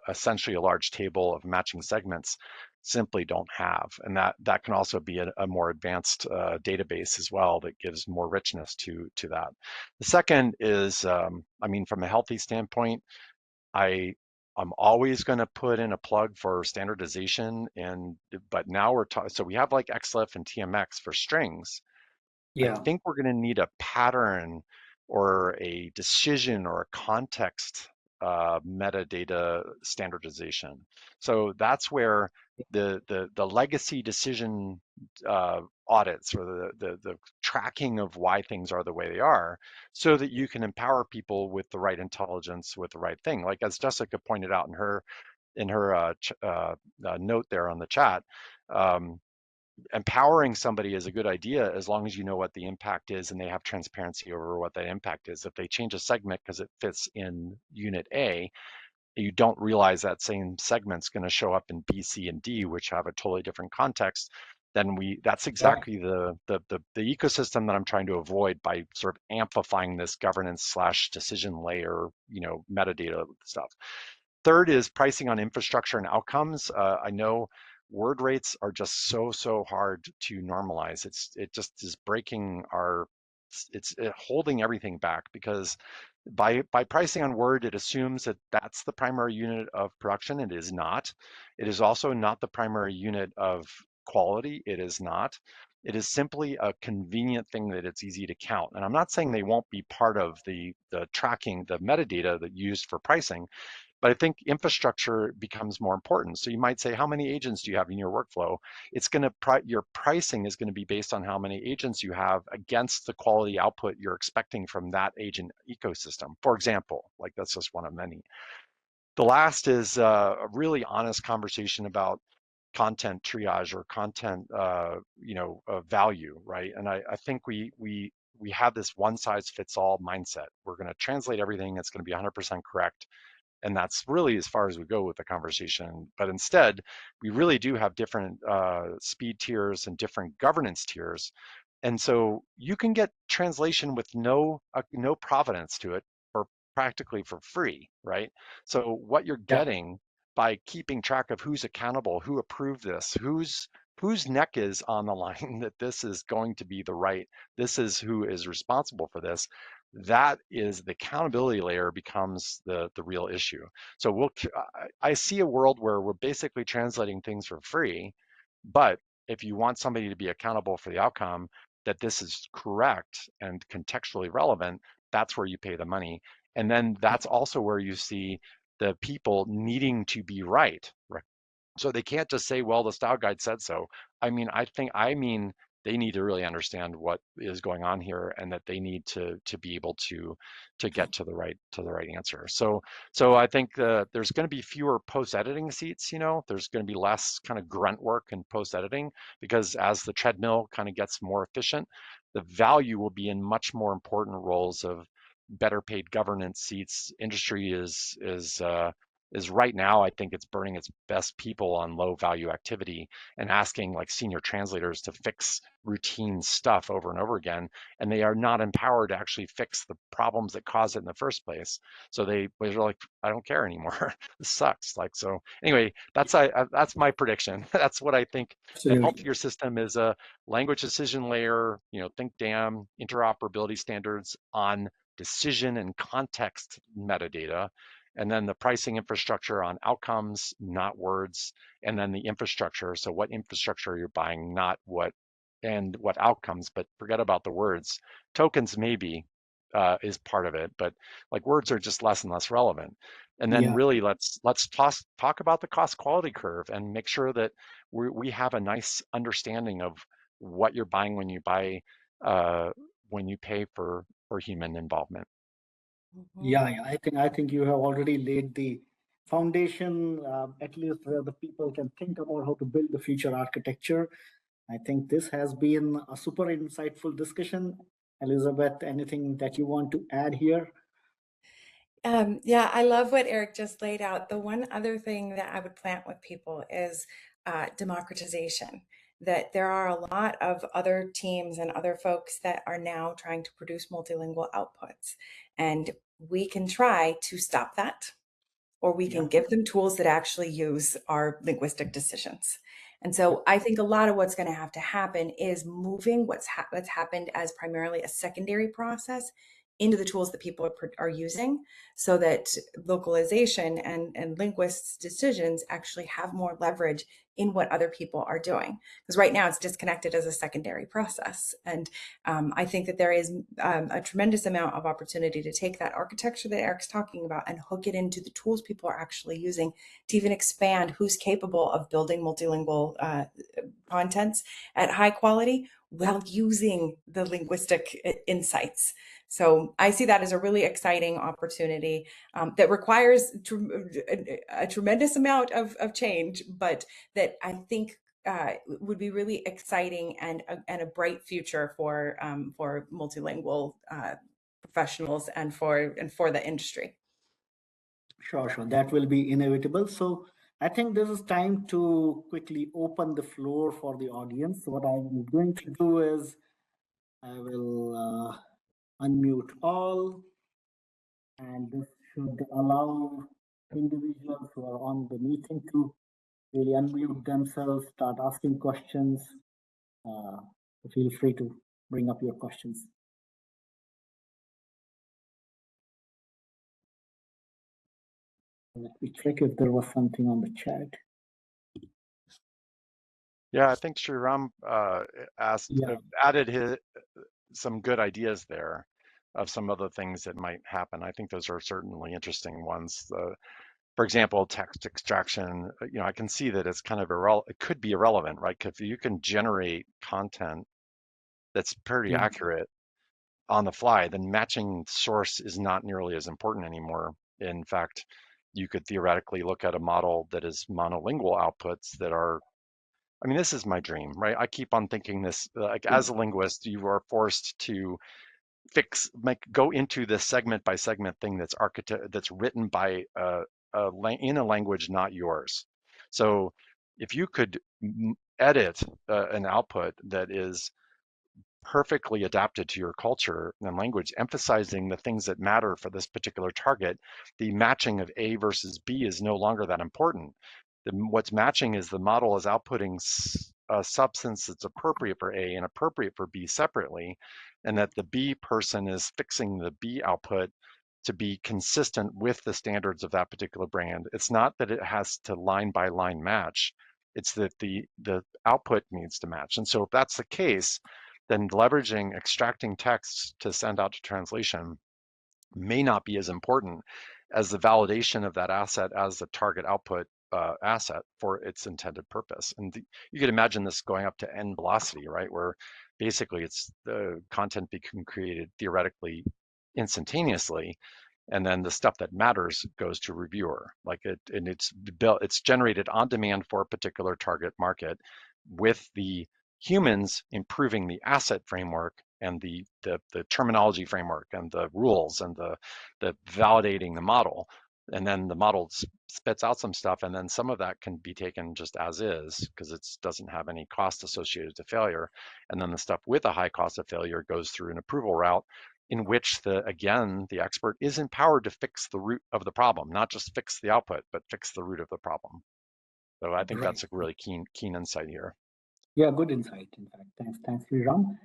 essentially a large table of matching segments simply don't have, and that can also be a more advanced database as well that gives more richness to that. The second is, I mean, from a healthy standpoint, I'm always going to put in a plug for standardization, but now we're talking. So we have like XLIF and TMX for strings. I think we're going to need a pattern or a decision or a context metadata standardization. So that's where the legacy decision audits, or the tracking of why things are the way they are, so that you can empower people with the right intelligence, with the right thing. Like as Jessica pointed out in her note there on the chat, empowering somebody is a good idea as long as you know what the impact is and they have transparency over what that impact is. If they change a segment because it fits in unit A, you don't realize that same segment's going to show up in B, C, and D, which have a totally different context. Then that's Yeah. exactly the ecosystem that I'm trying to avoid by sort of amplifying this governance / decision layer, metadata stuff. Third is pricing on infrastructure and outcomes. I know word rates are just so hard to normalize. It just is breaking it's holding everything back, because by pricing on word, it assumes that that's the primary unit of production. It is not. It is also not the primary unit of quality. It is not. It is simply a convenient thing that it's easy to count. And I'm not saying they won't be part of the tracking, the metadata that used for pricing, but I think infrastructure becomes more important. So you might say, how many agents do you have in your workflow? It's going to, your pricing is going to be based on how many agents you have against the quality output you're expecting from that agent ecosystem. For example, like that's just one of many. The last is a really honest conversation about content triage or content, value, right? And I think we have this one size fits all mindset. We're going to translate everything. It's going to be 100% correct. And that's really as far as we go with the conversation. But instead, we really do have different speed tiers and different governance tiers. And so you can get translation with no provenance to it, or practically for free, right? So what you're Yeah. getting by keeping track of who's accountable, who approved this, whose neck is on the line that this is going to be the right, this is who is responsible for this, that is the accountability layer becomes the real issue. So I see a world where we're basically translating things for free, but if you want somebody to be accountable for the outcome, that this is correct and contextually relevant, that's where you pay the money. And then that's also where you see the people needing to be right. So they can't just say, well, the style guide said so. I mean, they need to really understand what is going on here, and that they need to be able to get to the right answer. So I think there's going to be fewer post-editing seats. There's going to be less kind of grunt work and post-editing, because as the treadmill kind of gets more efficient, the value will be in much more important roles of better paid governance seats. Industry is right now, I think it's burning its best people on low value activity and asking like senior translators to fix routine stuff over and over again. And they are not empowered to actually fix the problems that cause it in the first place. So they're like, I don't care anymore. This sucks. Like, so anyway, that's my prediction. That's what I think. The Absolutely. healthier system is a language decision layer, think DAM, interoperability standards on decision and context metadata, and then the pricing infrastructure on outcomes, not words, and then the infrastructure. So what infrastructure you're buying, not what, and what outcomes, but forget about the words. Tokens maybe is part of it, but like words are just less and less relevant. And then Yeah. really let's talk about the cost quality curve and make sure that we have a nice understanding of what you're buying when you buy, when you pay for human involvement. Yeah, yeah. I think you have already laid the foundation, at least where the people can think about how to build the future architecture. I think this has been a super insightful discussion. Elizabeth, anything that you want to add here? Yeah, I love what Erik just laid out. The one other thing that I would plant with people is democratization. That there are a lot of other teams and other folks that are now trying to produce multilingual outputs. And we can try to stop that, or we Yeah. can give them tools that actually use our linguistic decisions. And so I think a lot of what's going to happen is moving what's happened as primarily a secondary process into the tools that people are using, so that localization and linguists' decisions actually have more leverage in what other people are doing. Because right now it's disconnected as a secondary process. And I think that there is a tremendous amount of opportunity to take that architecture that Erik's talking about and hook it into the tools people are actually using to even expand who's capable of building multilingual contents at high quality while using the linguistic insights. So I see that as a really exciting opportunity that requires a tremendous amount of change, but that I think would be really exciting and a bright future for multilingual professionals and for the industry. Sure, sure. That will be inevitable. So I think this is time to quickly open the floor for the audience. What I'm going to do is I will unmute all, and this should allow individuals who are on the meeting to really unmute themselves, start asking questions. Feel free to bring up your questions. Let me check if there was something on the chat. Yeah, I think Sriram added some good ideas there of some other things that might happen. I think those are certainly interesting ones. For example, text extraction, I can see that it's kind of it could be irrelevant, right? If you can generate content that's pretty accurate on the fly, then matching source is not nearly as important anymore. In fact, you could theoretically look at a model that is monolingual outputs that are, I mean, this is my dream, right? I keep on thinking this, like as a linguist, you are forced to go into this segment by segment thing that's written by in a language not yours. So if you could edit an output that is perfectly adapted to your culture and language, emphasizing the things that matter for this particular target, the matching of A versus B is no longer that important. What's matching is the model is outputting a substance that's appropriate for A and appropriate for B separately, and that the B person is fixing the B output to be consistent with the standards of that particular brand. It's not that it has to line by line match, it's that the output needs to match. And so if that's the case, then leveraging extracting texts to send out to translation may not be as important as the validation of that asset as the target output asset for its intended purpose. And you could imagine this going up to n velocity, right? Where basically it's the content being created theoretically instantaneously, and then the stuff that matters goes to reviewer. It's generated on demand for a particular target market, with the humans improving the asset framework and the terminology framework and the rules and the validating the model. And then the model spits out some stuff, and then some of that can be taken just as is because it doesn't have any cost associated to failure. And then the stuff with a high cost of failure goes through an approval route in which the expert is empowered to fix the root of the problem, not just fix the output, but fix the root of the problem. So I think that's a really keen insight here. Yeah, good insight. In fact, thanks, Sriram.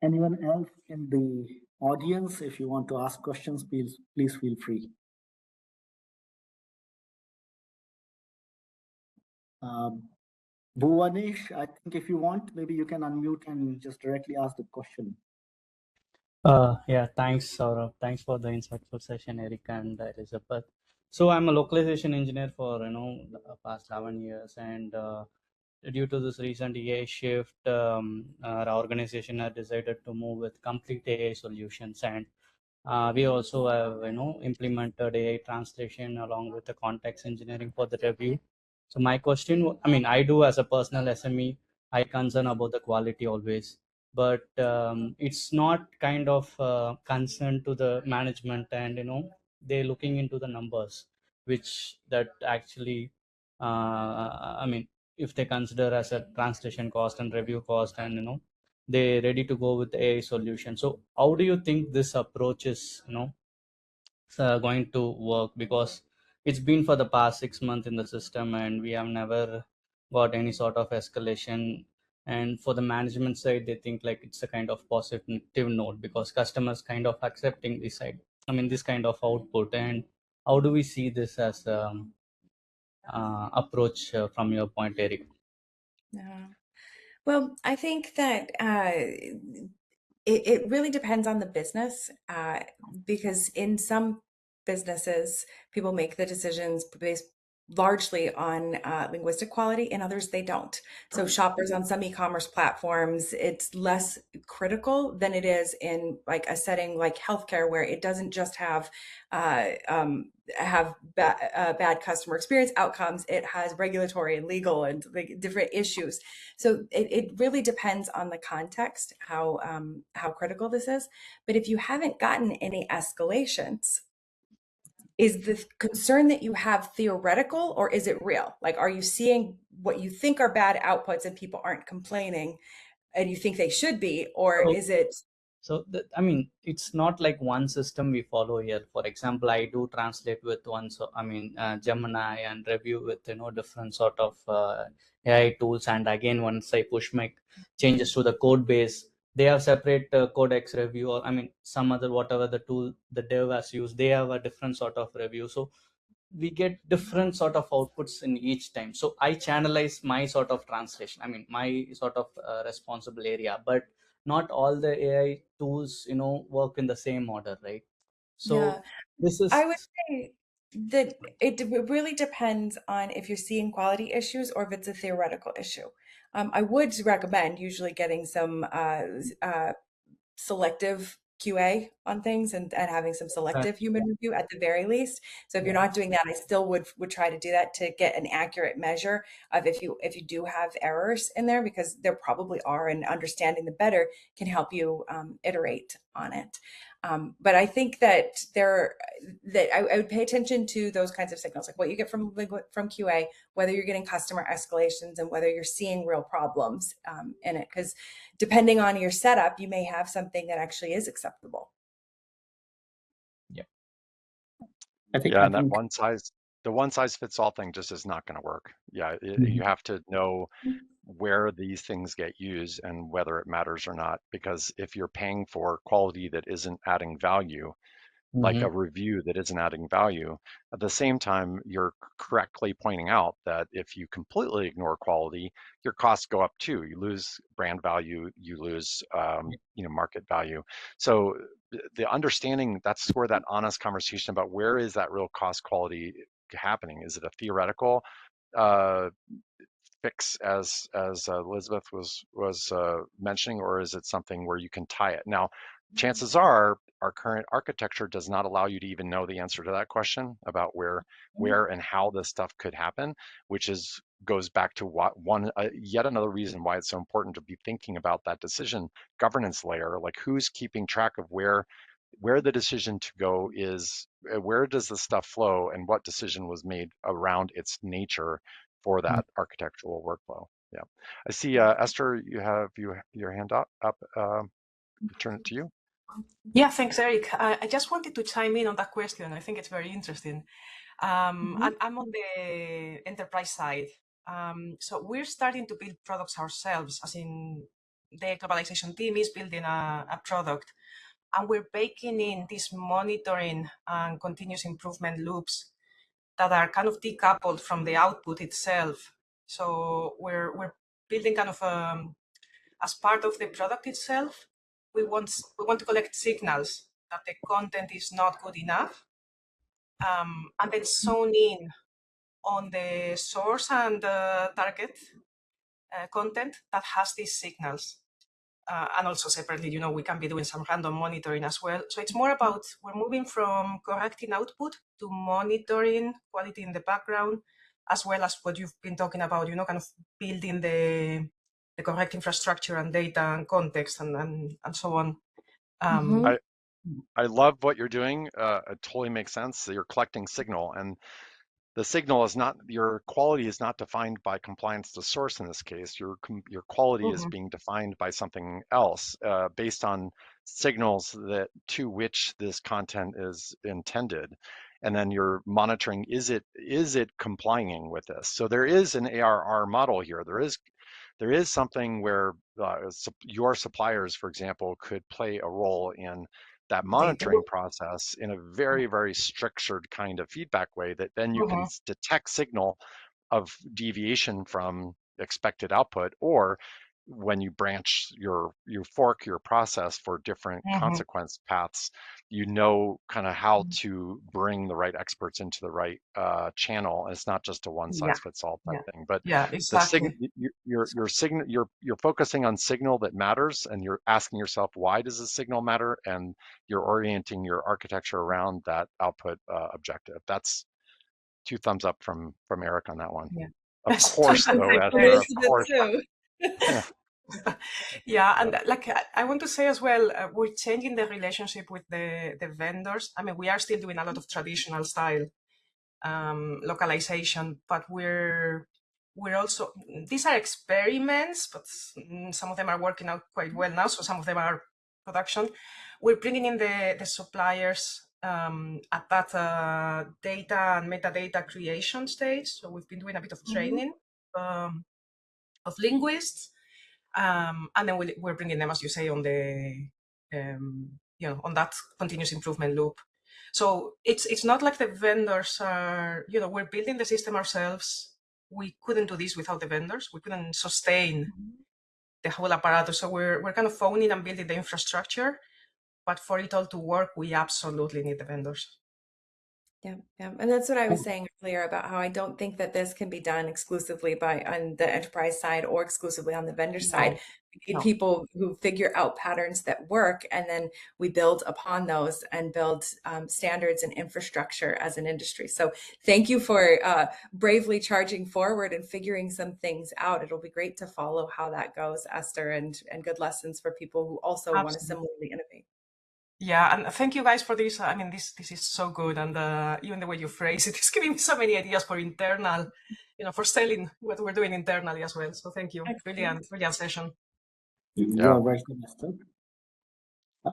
Anyone else in the audience, if you want to ask questions, please feel free. Bhuvanesh, I think if you want, maybe you can unmute and just directly ask the question. Yeah, thanks, Saurabh. Thanks for the insightful session, Erik and Elizabeth. So I'm a localization engineer for the past 11 years, and due to this recent AI shift, our organization has decided to move with complete AI solutions, and we also have implemented AI translation along with the context engineering for the review. So my question, I mean, I do as a personal SME, I concern about the quality always, but it's not kind of concern to the management, and they're looking into the numbers, which that actually, I mean, if they consider as a translation cost and review cost, and they're ready to go with the AI solution. So how do you think this approach is going to work? Because it's been for the past 6 months in the system, and we have never got any sort of escalation. And for the management side, they think like it's a kind of positive note because customers kind of accepting this side, I mean, this kind of output. And how do we see this as approach from your point, Erik? Yeah. Well, I think that it really depends on the business, because in some businesses, people make the decisions based largely on linguistic quality. In others, they don't. So shoppers on some e-commerce platforms, it's less critical than it is in like a setting like healthcare, where it doesn't just uh, um, have bad customer experience outcomes. It has regulatory and legal and like different issues. So it really depends on the context, how critical this is. But if you haven't gotten any escalations, is the concern that you have theoretical or is it real? Like, are you seeing what you think are bad outputs and people aren't complaining and you think they should be, or So, is it? so I mean, it's not like one system we follow here. For example, I do translate with one, so I mean, Gemini, and review with different sort of AI tools. And again, once I push my changes to the code base, they have separate codex review, or I mean, some other whatever the tool the dev has used, they have a different sort of review. So we get different sort of outputs in each time. So I channelize my sort of translation, I mean my sort of responsible area, but not all the AI tools work in the same order, right? Yeah, So this I would is say that it really depends on if you're seeing quality issues or if it's a theoretical issue. I would recommend usually getting some selective QA on things, and having some selective human review at the very least. So if you're yeah. not doing that, I still would try to do that to get an accurate measure of if you do have errors in there, because there probably are, and understanding the better can help you iterate on it. But I think that I would pay attention to those kinds of signals, like what you get from QA, whether you're getting customer escalations, and whether you're seeing real problems in it. Because depending on your setup, you may have something that actually is acceptable. Yeah. Yeah, and that the one size fits all thing just is not going to work. Yeah, you have to know where these things get used and whether it matters or not. Because if you're paying for quality that isn't adding value, like Mm-hmm. a review that isn't adding value, at the same time, you're correctly pointing out that if you completely ignore quality, your costs go up too. You lose brand value, you lose market value. So the understanding, that's where that honest conversation about where is that real cost quality happening? Is it a theoretical uh, fix as Elizabeth was mentioning, or is it something where you can tie it? Now, chances are our current architecture does not allow you to even know the answer to that question about where and how this stuff could happen, which goes back to yet another reason why it's so important to be thinking about that decision governance layer, like who's keeping track of where the decision to go is, where does the stuff flow, and what decision was made around its nature for that architectural workflow. Yeah, I see Esther, you have your hand up. I'll turn it to you. Yeah, thanks, Erik. I just wanted to chime in on that question. I think it's very interesting. I'm on the enterprise side. So we're starting to build products ourselves, as in the globalization team is building a product, and we're baking in this monitoring and continuous improvement loops that are kind of decoupled from the output itself. So we're building kind of as part of the product itself. We want to collect signals that the content is not good enough, and then zone in on the source and the target content that has these signals. And also separately, we can be doing some random monitoring as well. So it's more about, we're moving from correcting output to monitoring quality in the background, as well as what you've been talking about, kind of building the correct infrastructure and data and context and so on. I love what you're doing. It totally makes sense. You're collecting signal, and the signal is not, your quality is not defined by compliance to source in this case. Your quality is being defined by something else based on signals that to which this content is intended. And then you're monitoring, is it complying with this? So there is an ARR model here. There is something where your suppliers, for example, could play a role in that monitoring process in a very, very structured kind of feedback way that then you can detect signal of deviation from expected output, or when you you fork your process for different consequence paths, you know kind of how to bring the right experts into the right channel. It's not just a one size fits all type thing, but exactly. you're focusing on signal that matters, and you're asking yourself, why does the signal matter, and you're orienting your architecture around that output objective. That's 2 thumbs up from Erik on that one. Of course, though, Esther, of course. Yeah. Yeah, and like I want to say as well, we're changing the relationship with the vendors. I mean, we are still doing a lot of traditional style localization, but we're also, these are experiments, but some of them are working out quite well now. So some of them are production. We're bringing in the suppliers at that data and metadata creation stage. So we've been doing a bit of training of linguists. And then we're bringing them, as you say, on the on that continuous improvement loop. So it's not like the vendors are, we're building the system ourselves. We couldn't do this without the vendors. We couldn't sustain the whole apparatus. So we're kind of owning and building the infrastructure. But for it all to work, we absolutely need the vendors. Yeah, and that's what I was saying earlier about how I don't think that this can be done exclusively on the enterprise side or exclusively on the vendor side. We need people who figure out patterns that work, and then we build upon those and build standards and infrastructure as an industry. So thank you for bravely charging forward and figuring some things out. It'll be great to follow how that goes, Esther, and good lessons for people who also want to similarly innovate. Yeah, and thank you guys for this. I mean, this is so good, and even the way you phrase it is giving me so many ideas for internal, for selling what we're doing internally as well. So thank you. Brilliant session. You're welcome, Esther.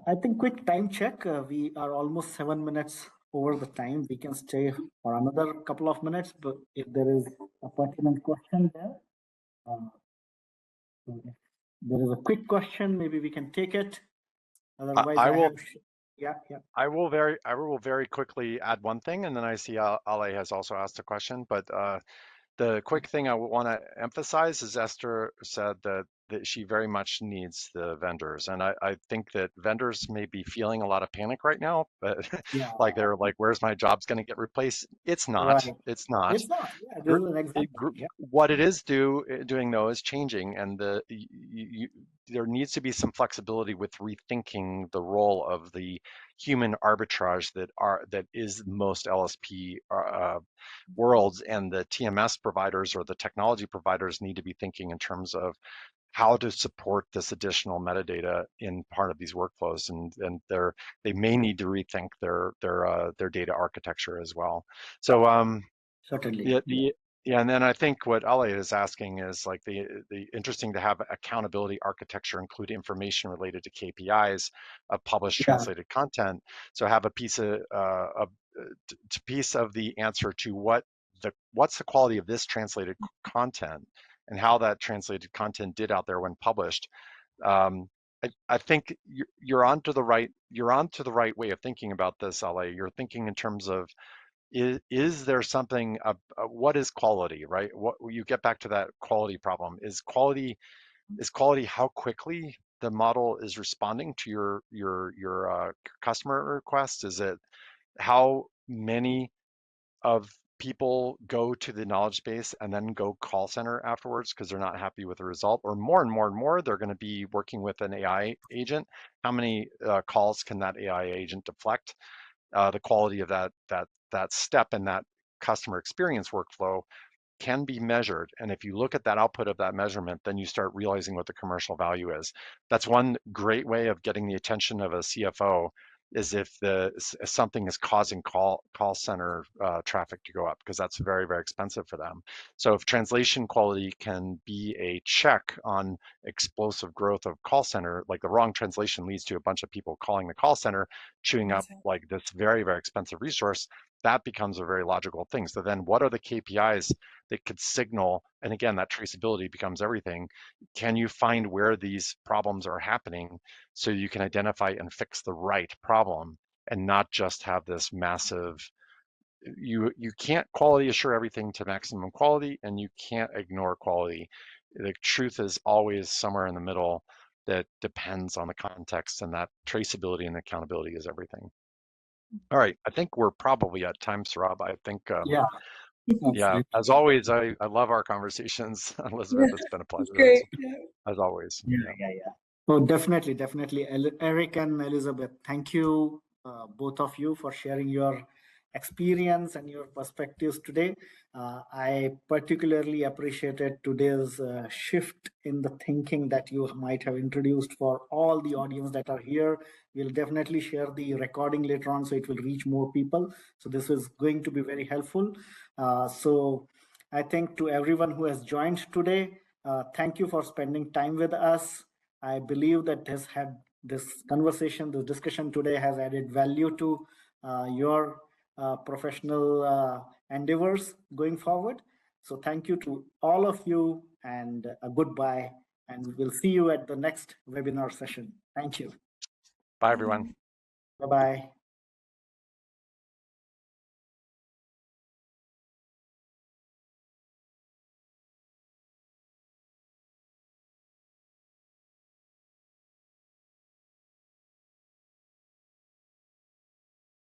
I think quick time check. We are almost 7 minutes over the time. We can stay for another couple of minutes, but if there is a pertinent question there, if there is a quick question, maybe we can take it. Otherwise, I will very quickly add one thing, and then I see Ale has also asked a question. But the quick thing I want to emphasize is Esther said that she very much needs the vendors, and I think that vendors may be feeling a lot of panic right now, but like they're like, "Where's my job's going to get replaced?" It's not. Right. It's not. It's not. Yeah, this is an example. What it is doing though is changing, and there needs to be some flexibility with rethinking the role of the human arbitrage that is most LSP worlds, and the TMS providers or the technology providers need to be thinking in terms of how to support this additional metadata in part of these workflows, and they may need to rethink their data architecture as well. So certainly. Yeah, and then I think what Ale is asking is like the interesting to have accountability architecture include information related to KPIs of published translated content. So have a piece of the answer to what's the quality of this translated content and how that translated content did out there when published. I think you're onto the right way of thinking about this, Ale. You're thinking in terms of is there something what is quality, right? What you get back to that quality problem is quality how quickly the model is responding to your customer request. Is it how many of people go to the knowledge base and then go call center afterwards because they're not happy with the result, or more and more and more they're going to be working with an AI agent? How many calls can that AI agent deflect? The quality of that step in that customer experience workflow can be measured. And if you look at that output of that measurement, then you start realizing what the commercial value is. That's one great way of getting the attention of a CFO, is if something is causing call center traffic to go up, because that's very, very expensive for them. So if translation quality can be a check on explosive growth of call center, like the wrong translation leads to a bunch of people calling the call center, chewing up like this very, very expensive resource, that becomes a very logical thing. So then what are the KPIs that could signal, and again, that traceability becomes everything. Can you find where these problems are happening so you can identify and fix the right problem and not just have this massive, you can't quality assure everything to maximum quality, and you can't ignore quality. The truth is always somewhere in the middle that depends on the context, and that traceability and accountability is everything. All right, I think we're probably at time, Saurabh. I think, Yeah. yeah, as always, I love our conversations. Elizabeth, it's been a pleasure. Great. As always. Yeah. Oh, definitely. Erik and Elizabeth, thank you, both of you, for sharing your experience and your perspectives today. I particularly appreciated today's shift in the thinking that you might have introduced for all the audience that are here. We'll definitely share the recording later on so it will reach more people. So this is going to be very helpful. So I think to everyone who has joined today, thank you for spending time with us. I believe that this conversation, this discussion today has added value to your professional endeavors going forward. So thank you to all of you, and a goodbye. And we'll see you at the next webinar session. Thank you. Bye, everyone. Bye-bye.